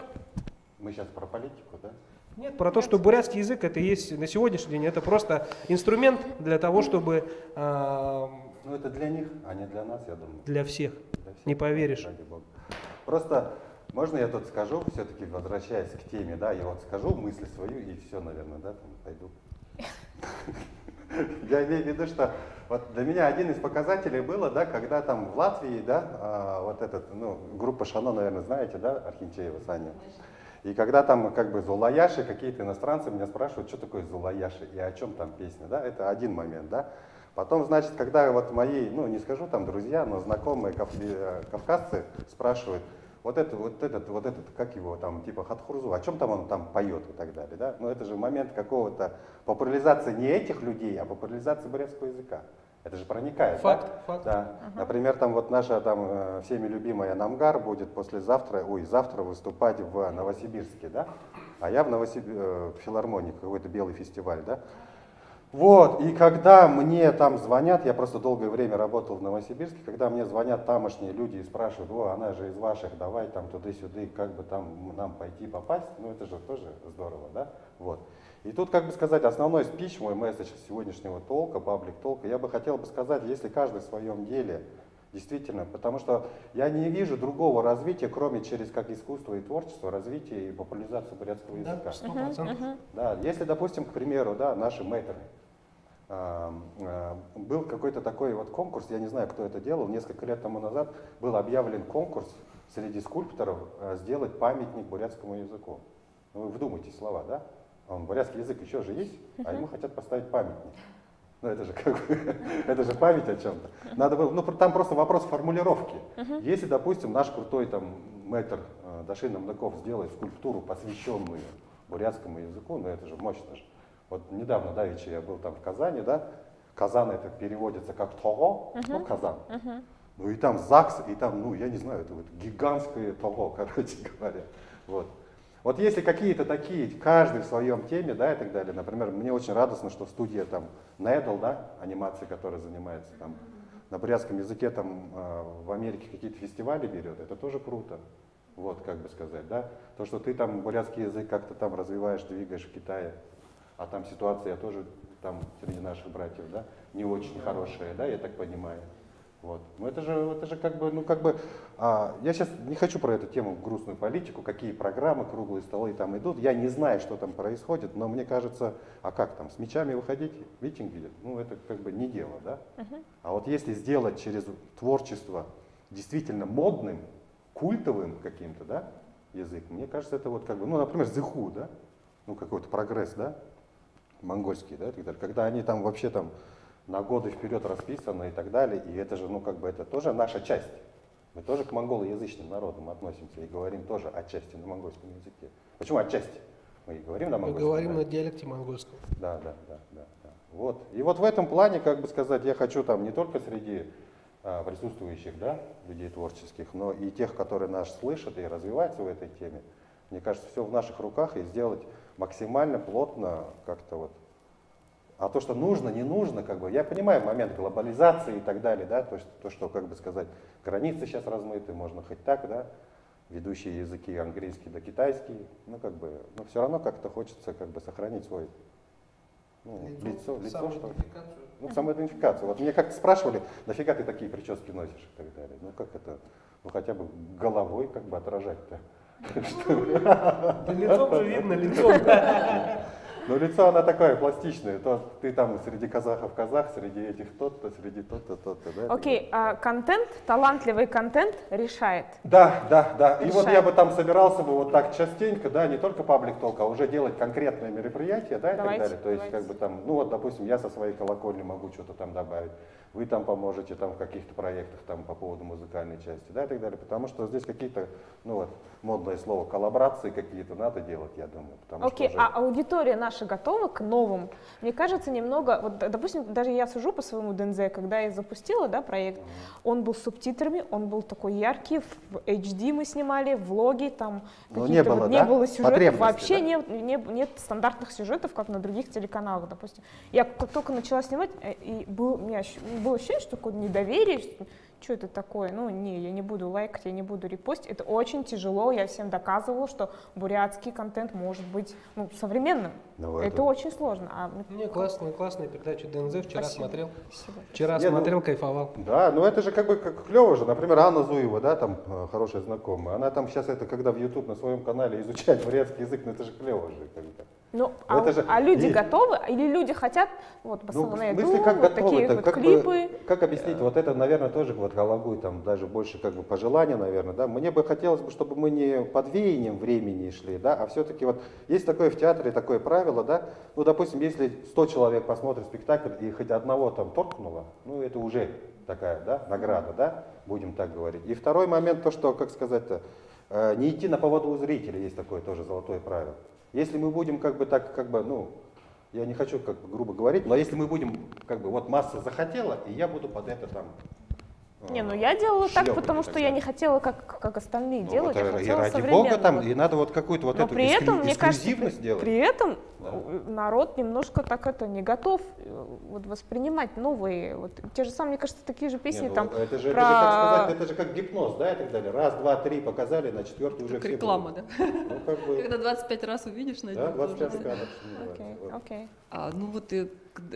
Мы сейчас про политику, да? Нет, про то, что бурятский язык это есть на сегодняшний день, это просто инструмент для того, чтобы... Ну это для них, а не для нас, я думаю. Для всех, не поверишь. Ради бога. Просто, можно я тут скажу, все-таки возвращаясь к теме, да, я вот скажу мысль свою и все, наверное, да, там пойду. Я имею в виду, что вот для меня один из показателей было, да, когда там в Латвии, да, вот этот, группа Шано, наверное, знаете, да, Архинчеева, Саня. И когда там как бы зулаяши, какие-то иностранцы меня спрашивают, что такое зулаяши и о чем там песня, да, это один момент, да. Потом, значит, когда вот мои, не скажу там друзья, но знакомые кавказцы спрашивают, вот этот, как его там, типа Хатхурзу, о чем там он там поет и так далее, да. Но это же момент какого-то популяризации не этих людей, а популяризации бурятского языка. Это же проникает, факт, да? Факт. Да. Например, там вот наша там всеми любимая Намгар будет завтра выступать в Новосибирске, да? А я в филармонии, какой-то белый фестиваль, да? Вот, и когда мне там звонят, я просто долгое время работал в Новосибирске, когда мне звонят тамошние люди и спрашивают, она же из ваших, давай там туда-сюда, как бы там нам пойти попасть, это же тоже здорово, да? Вот. И тут, как бы сказать, основной спич, мой месседж сегодняшнего толка, паблик-толка, я бы хотел сказать, если каждый в своем деле, действительно, потому что я не вижу другого развития, кроме через как искусство и творчество, развития и популяризацию бурятского языка. Да, 100%. Да, если, допустим, к примеру, да, наши мэтры, был какой-то такой вот конкурс, я не знаю, кто это делал, несколько лет тому назад был объявлен конкурс среди скульпторов сделать памятник бурятскому языку. Ну, вы вдумайтесь слова, да? Бурятский язык еще же есть, а ему хотят поставить памятник. Ну это же как бы, это же память о чем-то. Надо было, ну там просто вопрос формулировки. Если, допустим, наш крутой там мэтр Дашин Намдаков сделает скульптуру, посвященную бурятскому языку, ну это же мощно же. Вот недавно, давеча я был там в Казани, да? Казан это переводится как того, ну Казан. Ну и там ЗАГС, и там, ну я не знаю, это вот гигантское того, короче говоря. Вот если какие-то такие, каждый в своем теме, да, и так далее, например, мне очень радостно, что студия там Недл, да, анимации, которая занимается там на бурятском языке, там в Америке какие-то фестивали берет, это тоже круто, вот, как бы сказать, да, то, что ты там бурятский язык как-то там развиваешь, двигаешь в Китае, а там ситуация тоже там среди наших братьев, да, не очень хорошая, да, я так понимаю. Вот. Но это же как бы, ну как бы, я сейчас не хочу про эту тему, грустную политику, какие программы, круглые столы там идут, я не знаю, что там происходит, но мне кажется, а как там, с мечами выходить, митинг видят, ну это как бы не дело, да? А вот если сделать через творчество действительно модным, культовым каким-то, да, язык, мне кажется, это вот как бы, ну например, зыху, да, ну какой-то прогресс, да, монгольский, да, и так далее, когда они там вообще там на годы вперед расписано и так далее, и это же, ну как бы это тоже наша часть. Мы тоже к монголоязычным народам относимся и говорим тоже отчасти на монгольском языке. Почему отчасти? Мы и говорим на монгольском. Мы говорим на диалекте монгольском. Да. Вот. И вот в этом плане, как бы сказать, я хочу там не только среди присутствующих, да, людей творческих, но и тех, которые нас слышат и развиваются в этой теме. Мне кажется, все в наших руках и сделать максимально плотно как-то вот. А то, что нужно, не нужно, как бы, я понимаю момент глобализации и так далее, да, то, что, как бы сказать, границы сейчас размыты, можно хоть так, да, ведущие языки английский да китайский, ну, как бы, но все равно как-то хочется, как бы, сохранить свой, ну, лицо, что ли. Ну, самоидентификацию. Вот мне как-то спрашивали, нафига ты такие прически носишь и так далее. Ну, как это, ну, хотя бы головой, как бы, отражать-то. Да лицом же видно, лицом. Но лицо оно такое пластичное, то ты там среди казахов казах, среди этих тот-то, среди тот-то, тот-то, да? Окей, а контент, талантливый контент решает. Да. И Решает. вот я бы там собирался бы вот так частенько, да, не только паблик толк, а уже делать конкретные мероприятия, да, и так далее. То есть как бы там, ну вот, допустим, я со своей колокольни могу что-то там добавить, вы там поможете там в каких-то проектах там по поводу музыкальной части, да, и так далее. Потому что здесь какие-то, ну вот, модное слово, коллаборации какие-то надо делать, я думаю. Окей, уже... а аудитория наша готова к новым? Мне кажется, немного, вот, допустим, даже я сужу по своему ДНЗ, когда я запустила, да, проект, он был с субтитрами, он был такой яркий, в HD мы снимали, влоги, там какие-то вот, не было сюжетов, вообще да? нет стандартных сюжетов, как на других телеканалах, допустим. Я как только начала снимать, и у меня было ощущение, что такое недоверие, что это такое, ну не, я не буду лайкать, я не буду репостить, это очень тяжело, я всем доказывала, что бурятский контент может быть, ну, современным, это очень сложно. Мне классная передача ДНЗ, вчера Спасибо. Смотрел, Спасибо. вчера смотрел, кайфовал. Да, ну это же как бы как клево же, например, Анна Зуева, да, там хорошая знакомая, она там сейчас это, когда в YouTube на своем канале изучает бурятский язык, ну это же клево же, как-то. Ну, а люди готовы? Или люди хотят, вот, ну, в смысле, вот как готовы, такие вот как клипы? Бы, как объяснить, вот это, наверное, тоже вот Галагуй, там даже больше как бы пожелания, наверное, да. Мне бы хотелось бы, чтобы мы не под веянием времени шли, да, а все-таки вот есть такое в театре, такое правило, да, ну, допустим, если 100 человек посмотрит спектакль и хоть одного там торкнуло, ну, это уже такая, да, награда, да, будем так говорить. И второй момент, то, что, как сказать-то, не идти на поводу у зрителя, есть такое тоже золотое правило. Если мы будем как бы так, как бы, ну, я не хочу как бы грубо говорить, но если мы будем, как бы, вот масса захотела, и я буду под это там... Не, ну я делала так, потому что я не хотела, как остальные делать, я и хотела ради бога там, и надо вот какую-то вот эту эксклюзивность делать. При этом народ немножко так это не готов вот воспринимать новые, вот те же самые, мне кажется, такие же песни там это же, как сказать, это же как гипноз, да, и так далее. Раз, два, три показали, на четвертый уже как все реклама, будут. да? Ну, как бы... Когда 25 раз увидишь, да, 25 раз. Окей. Ну вот и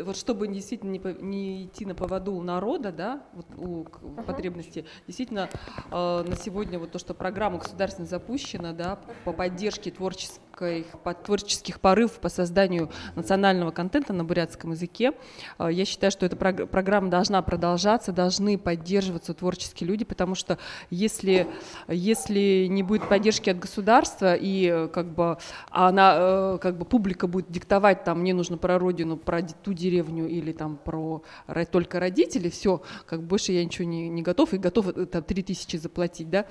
вот чтобы действительно не идти на поводу у народа, да, вот у потребностей, действительно на сегодня вот то, что программа государственно запущена, да, по поддержке творческих порывов по созданию национального контента на бурятском языке, я считаю, что эта программа должна продолжаться, должны поддерживаться творческие люди, потому что если не будет поддержки от государства и публика будет диктовать, там, мне нужно про родину, про ту деревню или там про только родителей, все, как больше я ничего не готов и готов там 3000 заплатить, да,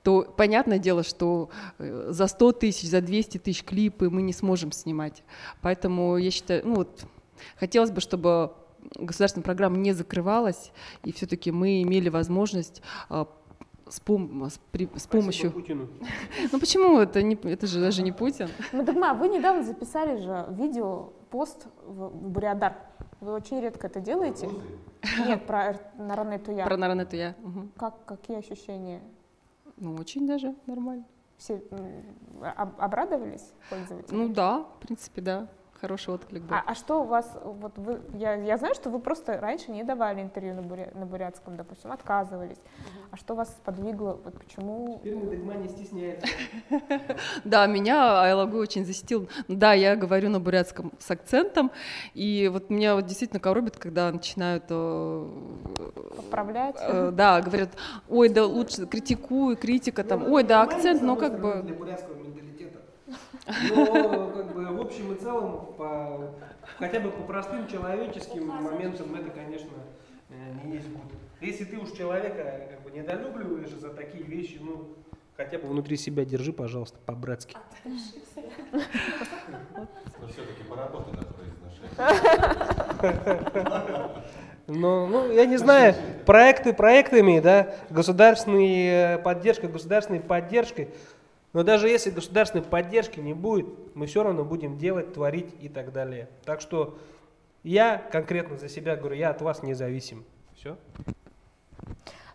то понятное дело, что за 100 тысяч, за 200 тысяч клипы мы не сможем снимать. Поэтому я считаю, хотелось бы, чтобы государственная программа не закрывалась, и все-таки мы имели возможность с помощью... Путину. Ну почему? Это же даже не Путин. Мадагма, вы недавно записали же видео, пост в Бурядар. Вы очень редко это делаете? Нет, про Наране Туя. Про Наране Туя. Какие ощущения? Ну, очень даже нормально. Все обрадовались пользователи? Ну да, в принципе, да. Хороший отклик был. А что у вас, вот вы, я знаю, что вы просто раньше не давали интервью на бурятском, допустим, отказывались. А что вас сподвигло, вот почему? Теперь Мадагма не стесняется. Да, меня Айлагу очень засетил. Да, я говорю на бурятском с акцентом, и вот меня вот действительно коробит, когда начинают... Поправлять? Да, говорят, ой, да лучше критика там, ой, да, акцент, но как бы... Для бурятского менталитета. Но как бы в общем и целом, хотя бы по простым человеческим моментам, это, конечно, не есть гуд. Если ты уж человека как бы недолюбливаешь за такие вещи, ну, хотя бы внутри себя держи, пожалуйста, по-братски. Но все-таки поработай над произношением. Ну, я не знаю, проектами, да, государственной поддержкой, но даже если государственной поддержки не будет, мы все равно будем делать, творить и так далее. Так что я конкретно за себя говорю, я от вас независим. Все.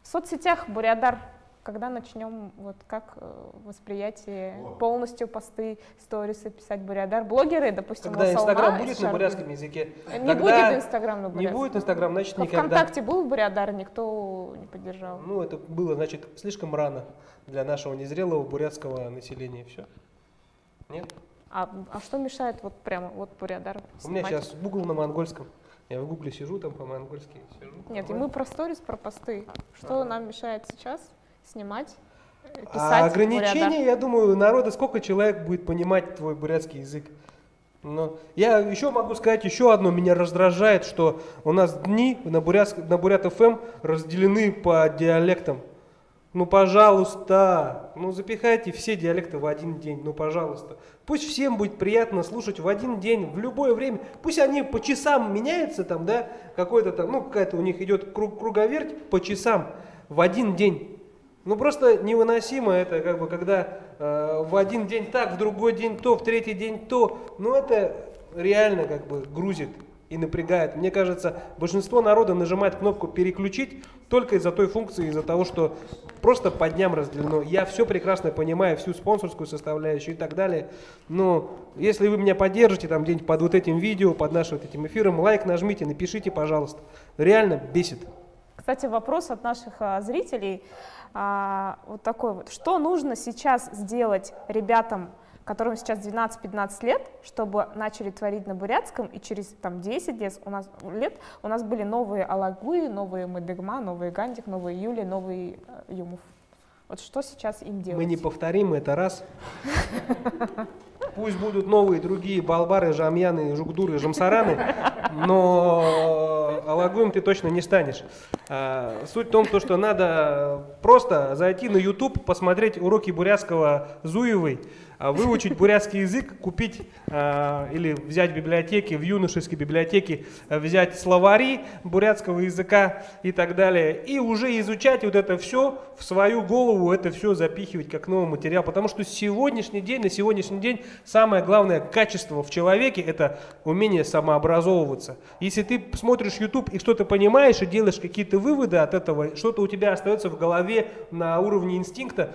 В соцсетях Бурядар, когда начнем, вот как восприятие, полностью посты, сторисы писать Бурядар? Блогеры, допустим, когда Инстаграм будет на бурятском языке? Не будет Инстаграм на бурятском. Не будет Инстаграм, значит никогда. ВКонтакте был Бурядар, никто не поддержал. Ну, это было, значит, слишком рано для нашего незрелого бурятского населения. Все. Нет? А что мешает вот прямо вот Бурядар снимать? У меня сейчас Google на монгольском. Я в Гугле сижу, там по-монгольски сижу. Нет, и мы про сторис, про посты. Что нам мешает сейчас снимать, писать А ограничения, Бурядар? я думаю, народа, сколько человек будет понимать твой бурятский язык. Но я еще могу сказать, еще одно меня раздражает, что у нас дни на Бурят ФМ разделены по диалектам. Ну, пожалуйста, запихайте все диалекты в один день, пожалуйста. Пусть всем будет приятно слушать в один день, в любое время. Пусть они по часам меняются там, да, какая-то у них идет круговерть по часам в один день. Просто невыносимо это, когда в один день так, в другой день то, в третий день то. Это реально грузит и напрягает. Мне кажется, большинство народа нажимает кнопку «переключить» только из-за той функции, из-за того, что просто по дням разделено. Я все прекрасно понимаю, всю спонсорскую составляющую и так далее. Но если вы меня поддержите там где-нибудь под вот этим видео, под нашим вот этим эфиром, лайк нажмите, напишите, пожалуйста. Реально бесит. Кстати, вопрос от наших зрителей вот такой вот. Что нужно сейчас сделать ребятам, которым сейчас 12-15 лет, чтобы начали творить на бурятском, и через 10 лет у нас были новые Алагуи, новые Мадагма, новые Гандик, новые Юли, новые Юмов. Вот что сейчас им делать? Мы не повторим это раз. Пусть будут новые другие Балбары, Жамьяны, Жугдуры, Жамсараны, но Алагуем ты точно не станешь. Суть в том, что надо просто зайти на YouTube, посмотреть уроки бурятского Зуевой, выучить бурятский язык, купить или взять в библиотеке, в юношеской библиотеке, взять словари бурятского языка и так далее, и уже изучать вот это все в свою голову, это все запихивать как новый материал, потому что на сегодняшний день самое главное качество в человеке – это умение самообразовываться. Если ты смотришь YouTube и что-то понимаешь и делаешь какие-то выводы от этого, что-то у тебя остается в голове на уровне инстинкта,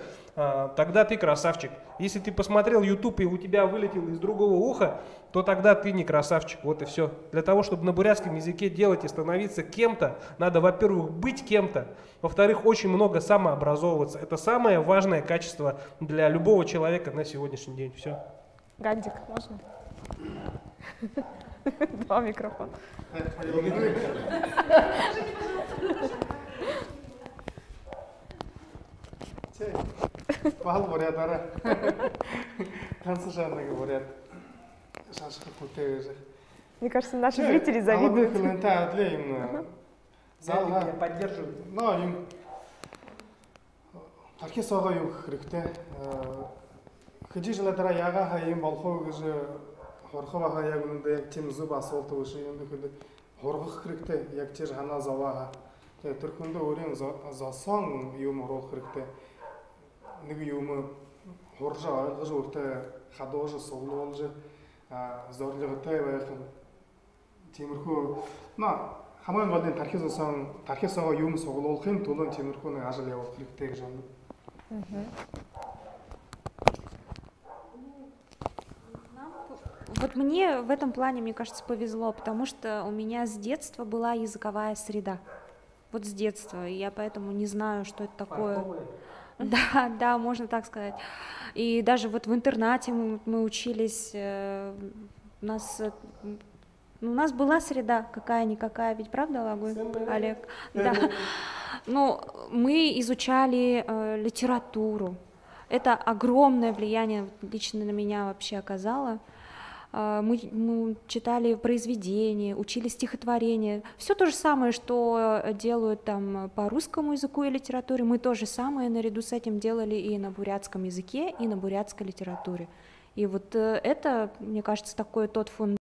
тогда ты красавчик. Если ты посмотрел YouTube и у тебя вылетел из другого уха, то тогда ты не красавчик. Вот и все. Для того, чтобы на бурятском языке делать и становиться кем-то, надо, во-первых, быть кем-то, во-вторых, очень много самообразовываться. Это самое важное качество для любого человека на сегодняшний день. Все. Гандик, можно? Два микрофона. Пахал бурятара. Танцужанный бурят. Шашка кутеже. Мне кажется, наши зрители завидуют. Меня поддерживают. Но им тархисога юм хэрэгтэй. Хэжижлэдара ягаха юм болохоо гэж хорховага яг үнэндээ яг тийм зөв асуулт биш юм гэхэд хоргох хэрэгтэй. Яг тэр ханаа зоваага. Тэгээ тэрхэндээ өөрийн зосон юм оруулах хэрэгтэй. Нэг юм хурж ойлгож өөртөө хадууж суглуулж зорилготой байх юм. Тиймэрхүү хамгийн гол нь тархисоо юм суглуулахын тулд тиймэрхүү нэг ажил явуулах хэрэгтэй гэж байна. Вот мне в этом плане, мне кажется, повезло, потому что у меня с детства была языковая среда. Вот с детства, и я поэтому не знаю, что это такое. Да, да, можно так сказать. И даже вот в интернате мы учились, у нас была среда какая-никакая, ведь правда, Лагуй, Олег? Да. Ну, мы изучали литературу. Это огромное влияние лично на меня вообще оказало. Мы читали произведения, учили стихотворения. Все то же самое, что делают там по русскому языку и литературе, мы то же самое наряду с этим делали и на бурятском языке, и на бурятской литературе. И вот это, мне кажется, такой тот фундамент.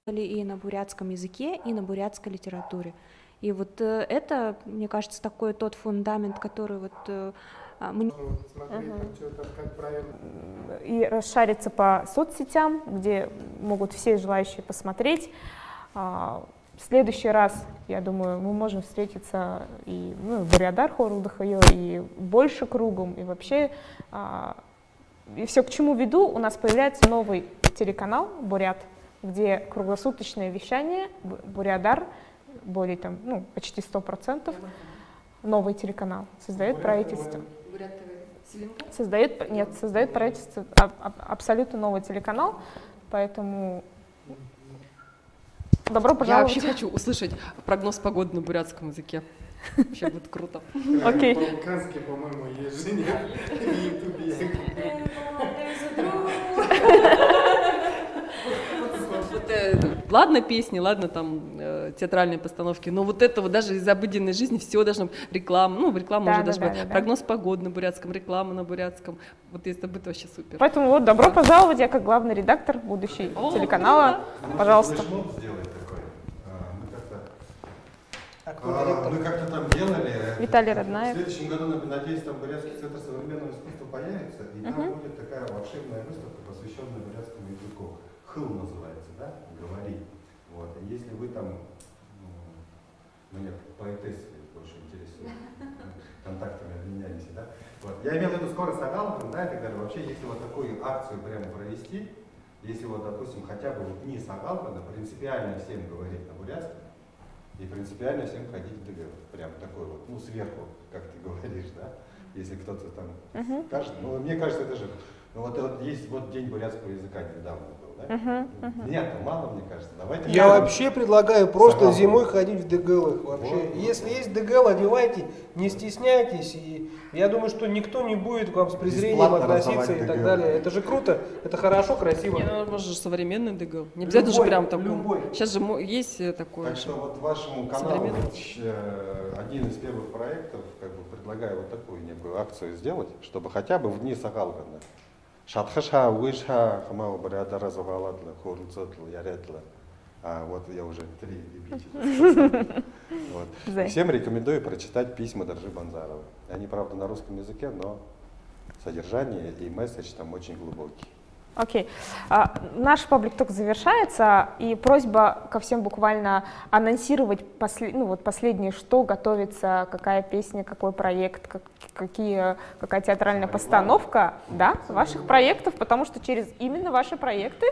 и на бурятском языке, и на бурятской литературе. И вот это, мне кажется, такой тот фундамент, который вот мы... И расшариться по соцсетям, где могут все желающие посмотреть. В следующий раз, я думаю, мы можем встретиться и Бурядар Хорудахайо, и больше кругом, и вообще, и все к чему веду, у нас появляется новый телеканал «Бурят», где круглосуточное вещание, Бурядар, более там, почти 100%, новый телеканал, создает правительство. Создает правительство абсолютно новый телеканал, поэтому... Добро пожаловать. Я вообще хочу услышать прогноз погоды на бурятском языке. Вообще будет круто. Окей. По-украински, по-моему, есть же нет. Ладно песни, ладно там театральные постановки, но вот это вот даже из обыденной жизни все должно быть реклама, реклама уже должна быть, прогноз погоды на бурятском, реклама на бурятском, вот если это будет вообще супер. Поэтому вот добро пожаловать, я как главный редактор будущий телеканала, пожалуйста. Мы как-то там делали. Виталий Роднаев. В следующем году, надеюсь, там Бурятский центр современного искусства появится, и там будет такая волшебная выставка, посвященная бурятскому языку. Хыл называется, да? Говори. Вот. И если вы там, мне поэтессы больше интересуют, контактами обменяемся, да? Вот. Я имел в виду скоро с Агаловым, да, и так далее. Вообще, если вот такую акцию прямо провести, если вот, допустим, хотя бы вот дни с Агаловым, принципиально всем говорить на бурятском, и принципиально всем ходить в ДГ. Прям такой вот, сверху, как ты говоришь, да? Если кто-то там скажет. Мне кажется, это же... вот есть вот День бурятского языка недавно был, да? Меня-то мало, мне кажется. Давайте... Я вообще предлагаю просто зимой ходить в ДГЛ. Вообще. Если есть ДГЛ, одевайте, не стесняйтесь. И я думаю, что никто не будет к вам с презрением относиться и так далее. Это же круто, это хорошо, красиво. Может же современный ДГЛ. Не обязательно же прям такой. Сейчас же есть такое. Так что вот вашему каналу один из первых проектов, предлагаю вот такую некую акцию сделать, чтобы хотя бы в дни Сагалгана. Шатхаша, Уишха, Хамау Барядара Заваладла, Хорнцотла, Яретла. Вот я уже 3 репетиции. Всем рекомендую прочитать письма Доржи Банзарова. Они, правда, на русском языке, но содержание и месседж там очень глубокий. Окей. Наш паблик-ток завершается, и просьба ко всем буквально анонсировать последнее, что готовится, какая песня, какой проект, какая театральная постановка ваших проектов, потому что через именно ваши проекты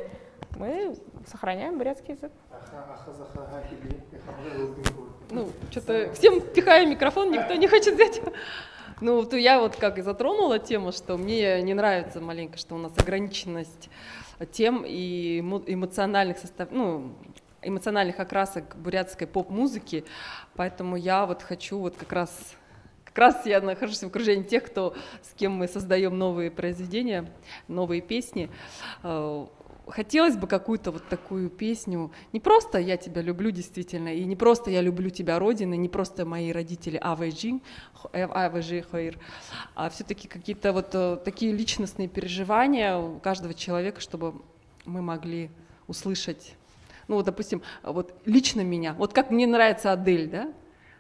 мы сохраняем бурятский язык. Что-то всем пихаю микрофон, никто не хочет взять. Я вот как и затронула тему, что мне не нравится маленько, что у нас ограниченность тем и эмоциональных эмоциональных окрасок бурятской поп-музыки, поэтому я вот хочу как раз я нахожусь в окружении тех, с кем мы создаем новые произведения, новые песни. Хотелось бы какую-то вот такую песню, не просто «Я тебя люблю» действительно, и не просто «Я люблю тебя, Родина», не просто «Мои родители Авэджи Хайр», а все-таки какие-то вот такие личностные переживания у каждого человека, чтобы мы могли услышать, допустим, вот лично меня, вот как мне нравится Адель, да?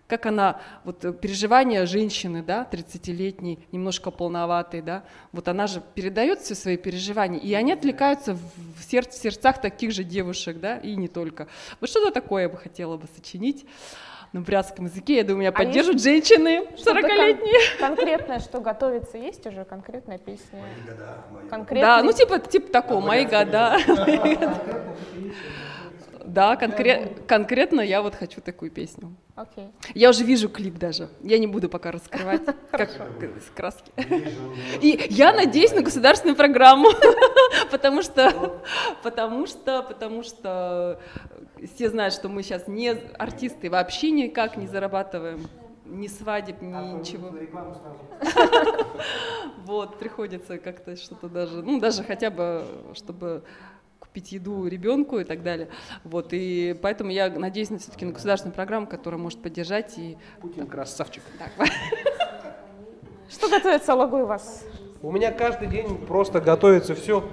Как она, переживания женщины, да, 30-летней, немножко полноватой, да, вот она же передает все свои переживания, и они отвлекаются в сердцах таких же девушек, да, и не только. Вот что-то такое я бы хотела сочинить на бурятском языке, я думаю, меня поддержат женщины 40-летние. Конкретное, что готовится, есть уже конкретная песня? Мои года. Да, типа такого, «Мои года». Да, конкретно я вот хочу такую песню. Okay. Я уже вижу клип даже. Я не буду пока раскрывать, как с краски. И я надеюсь на государственную программу, потому что все знают, что мы сейчас не артисты, вообще никак не зарабатываем. Ни свадеб, ни ничего. Вот, приходится как-то что-то даже хотя бы, чтобы купить еду ребенку и так далее. Вот, и поэтому я надеюсь все-таки на государственную программу, которая может поддержать. И Путин красавчик. Что готовится, Алагуй, у вас? У меня каждый день просто готовится все.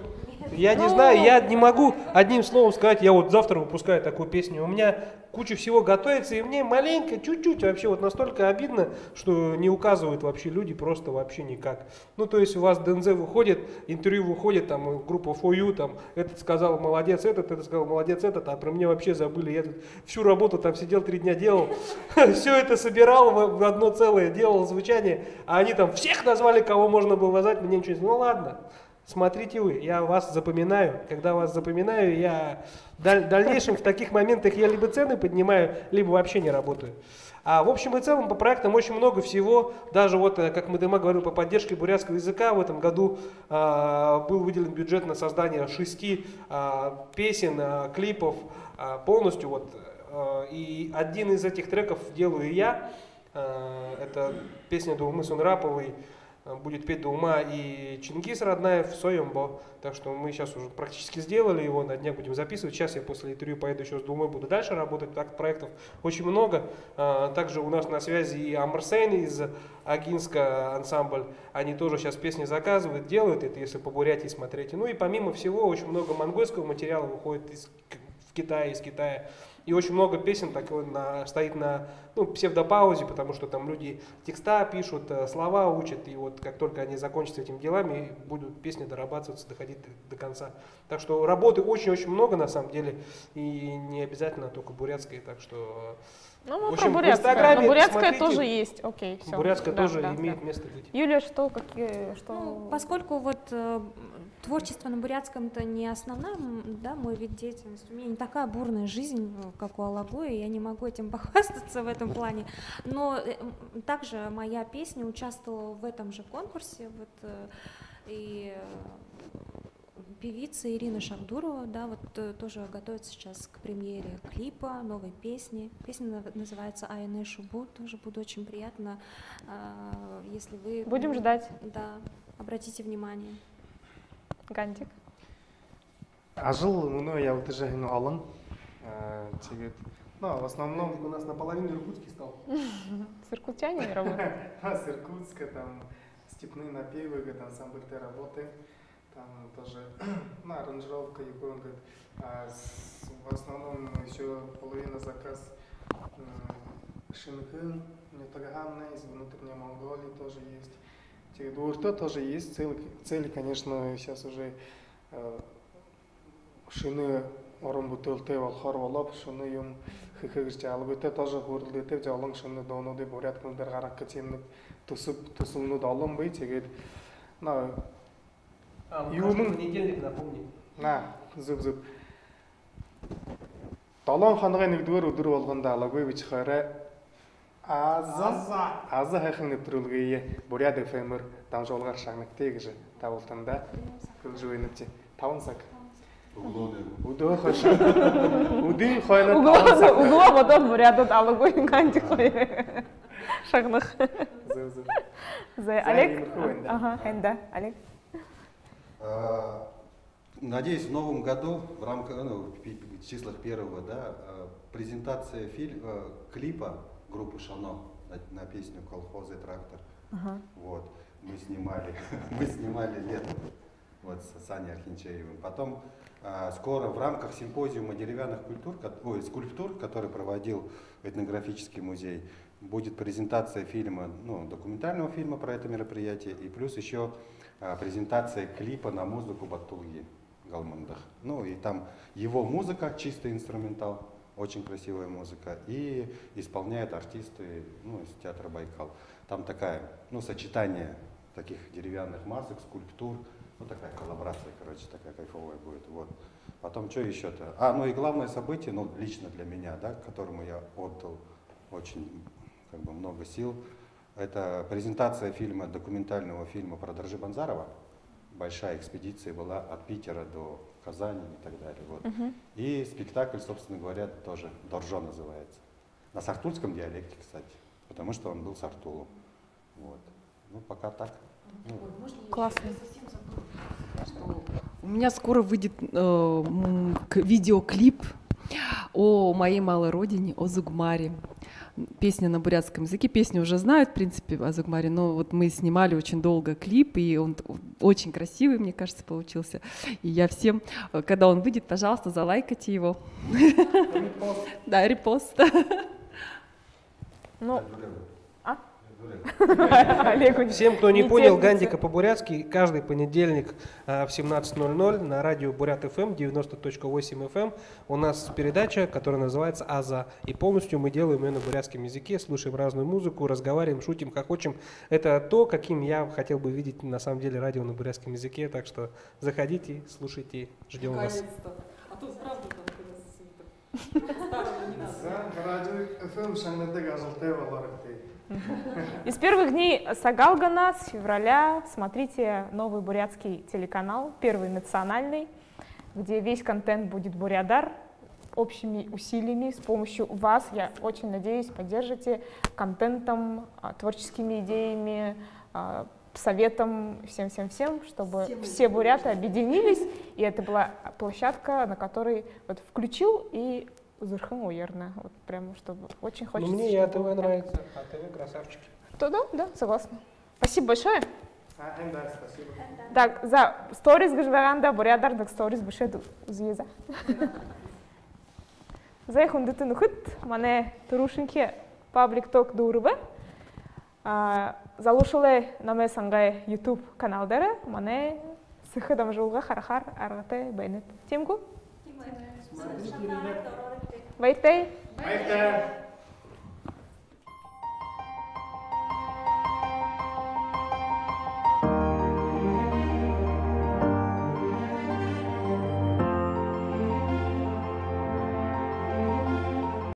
Я не знаю, я не могу одним словом сказать, я вот завтра выпускаю такую песню. У меня куча всего готовится, и мне маленько, чуть-чуть вообще вот настолько обидно, что не указывают вообще люди просто вообще никак. Ну, то есть у вас ДНЗ выходит, интервью выходит, там группа For You, там этот сказал молодец, этот сказал молодец, этот, а про меня вообще забыли. Я тут всю работу там сидел 3 дня делал, все это собирал в одно целое, делал звучание, а они там всех назвали, кого можно было назвать, мне ничего не... Ну ладно. Смотрите вы, я вас запоминаю. Когда вас запоминаю, я в дальнейшем в таких моментах я либо цены поднимаю, либо вообще не работаю. А в общем и целом по проектам очень много всего. Даже вот, как Мадема говорил, по поддержке бурятского языка в этом году был выделен бюджет на создание 6 песен, клипов полностью. Вот. И один из этих треков делаю я. Это песня Дуумы Сунраповой. Будет петь Дума и Чингис Роднаев в Соембо. Так что мы сейчас уже практически сделали его, на днях будем записывать. Сейчас я после интервью поеду еще с Думой, буду дальше работать. Так, проектов очень много. Также у нас на связи и Амрсейн из Агинска ансамбль. Они тоже сейчас песни заказывают, делают это, если по Бурятии смотреть. Ну и помимо всего, очень много монгольского материала выходит в Китае, из Китая. И очень много песен так, стоит на псевдопаузе, потому что там люди текста пишут, слова учат, и вот как только они закончатся этими делами, будут песни дорабатываться, доходить до конца. Так что работы очень-очень много на самом деле, и не обязательно только бурятская, так что... Ну, в мы общем, про в бурятское. Инстаграме Но бурятское посмотрите. тоже есть. Окей, все. Бурятское тоже да, имеет место быть. Юлия, что? Ну, поскольку вот творчество на бурятском-то не основная, да, мой вид деятельности, у меня не такая бурная жизнь, как у Алагоя, я не могу этим похвастаться в этом плане, но также моя песня участвовала в этом же конкурсе, вот, и певица Ирина Шабдурова, да, вот тоже готовится сейчас к премьере клипа, новой песни. Песня называется «Айне Шубу», тоже будет очень приятно, если вы... Будем ждать. Да, обратите внимание. Гантик. Ажил, ну, я вот уже алан. Ну, в основном... У нас наполовину иркутский стал. С иркутянами работают? С Иркутска, там, степные напевы, говорит, ансамбль «Ты работы». Там тоже, ну, аранжировка, Егор говорит, в основном еще половина заказ Шинхын, Нетаганна, из внутренней Монголии тоже есть. Тегдурта тоже есть, цели, конечно, сейчас уже Шины Оромбутулте, Валхарвалап, Шины Юм, Хихигчи, Алгуте тоже Гурлите, Джалан Шины Доноды, Буряткан Даргарак, Темник, Тусумну Далам быть, говорит, ну, Понедельник, напомни. Зүг. Долоон хоногийн нэгдүгээр өдөр болгонд Алагуй бич хараа Аза хайхан нэвтрүүлгээ Бурят FM-ээр дамжуулгаар шагнагдъя гэж тавуултанда хөлж өгнөж 5 цаг. Өдөр хойш. Өдийн хойно 5 цаг. Углом одон Бурятад Алагуй Гантик шагнах. Зүг. Олег? Ага, Энда. Олег? Надеюсь, в новом году, в рамках, в числах первого, да, презентация клипа группы Шано на песню «Колхозы трактор». Вот, мы снимали летом вот, с Саней Архинчеевым. Потом скоро в рамках симпозиума деревянных скульптур, который проводил этнографический музей, будет презентация фильма, документального фильма про это мероприятие, и плюс еще презентация клипа на музыку Батулги Галмандах. Ну и там его музыка, чистый инструментал, очень красивая музыка, и исполняют артисты из театра Байкал. Там такая, сочетание таких деревянных масок, скульптур, такая коллаборация, короче, такая кайфовая будет. Вот. Потом что еще-то? И главное событие, лично для меня, да, которому я отдал очень много сил, это презентация документального фильма про Доржи Банзарова. Большая экспедиция была от Питера до Казани и так далее. Вот. И спектакль, собственно говоря, тоже Доржо называется. На сартульском диалекте, кстати, потому что он был сартулом. Вот. Пока так. Классно. У меня скоро выйдет видеоклип о моей малой родине, о Зугмаре. Песня на бурятском языке, песню уже знают, в принципе, о Зугмаре, но вот мы снимали очень долго клип, и он очень красивый, мне кажется, получился. И я всем, когда он выйдет, пожалуйста, залайкайте его. Да, репост. Ну, Всем, кто не понял Гандика по-бурятски, каждый понедельник в 17:00 на радио Бурят ФМ 90.8 FM у нас передача, которая называется «Аза». И полностью мы делаем ее на бурятском языке, слушаем разную музыку, разговариваем, шутим, хохочем. Это то, каким я хотел бы видеть на самом деле радио на бурятском языке. Так что заходите, слушайте, ждем вас. А то правда там из первых дней Сагалгана, с февраля, смотрите новый бурятский телеканал, первый национальный, где весь контент будет бурядар, общими усилиями, с помощью вас, я очень надеюсь, поддержите контентом, творческими идеями, советом, всем-всем-всем, чтобы все буряты объединились, и это была площадка, на которой вот включил и Зырхым уверенно, вот прямо, чтобы очень хочется. Мне и АТВ нравится, АТВ красавчики. То да, согласна. Спасибо большое. Спасибо. Так, за сторис гыжлаганда бурядардык сторис быше зуеза. За их ундытын ухыт, мане турушинке паблик ток дурбы. Залушылы наме сангай YouTube каналдары, мане сыхыдам жылға харахар арғаты байнет. Тимку? Байтей.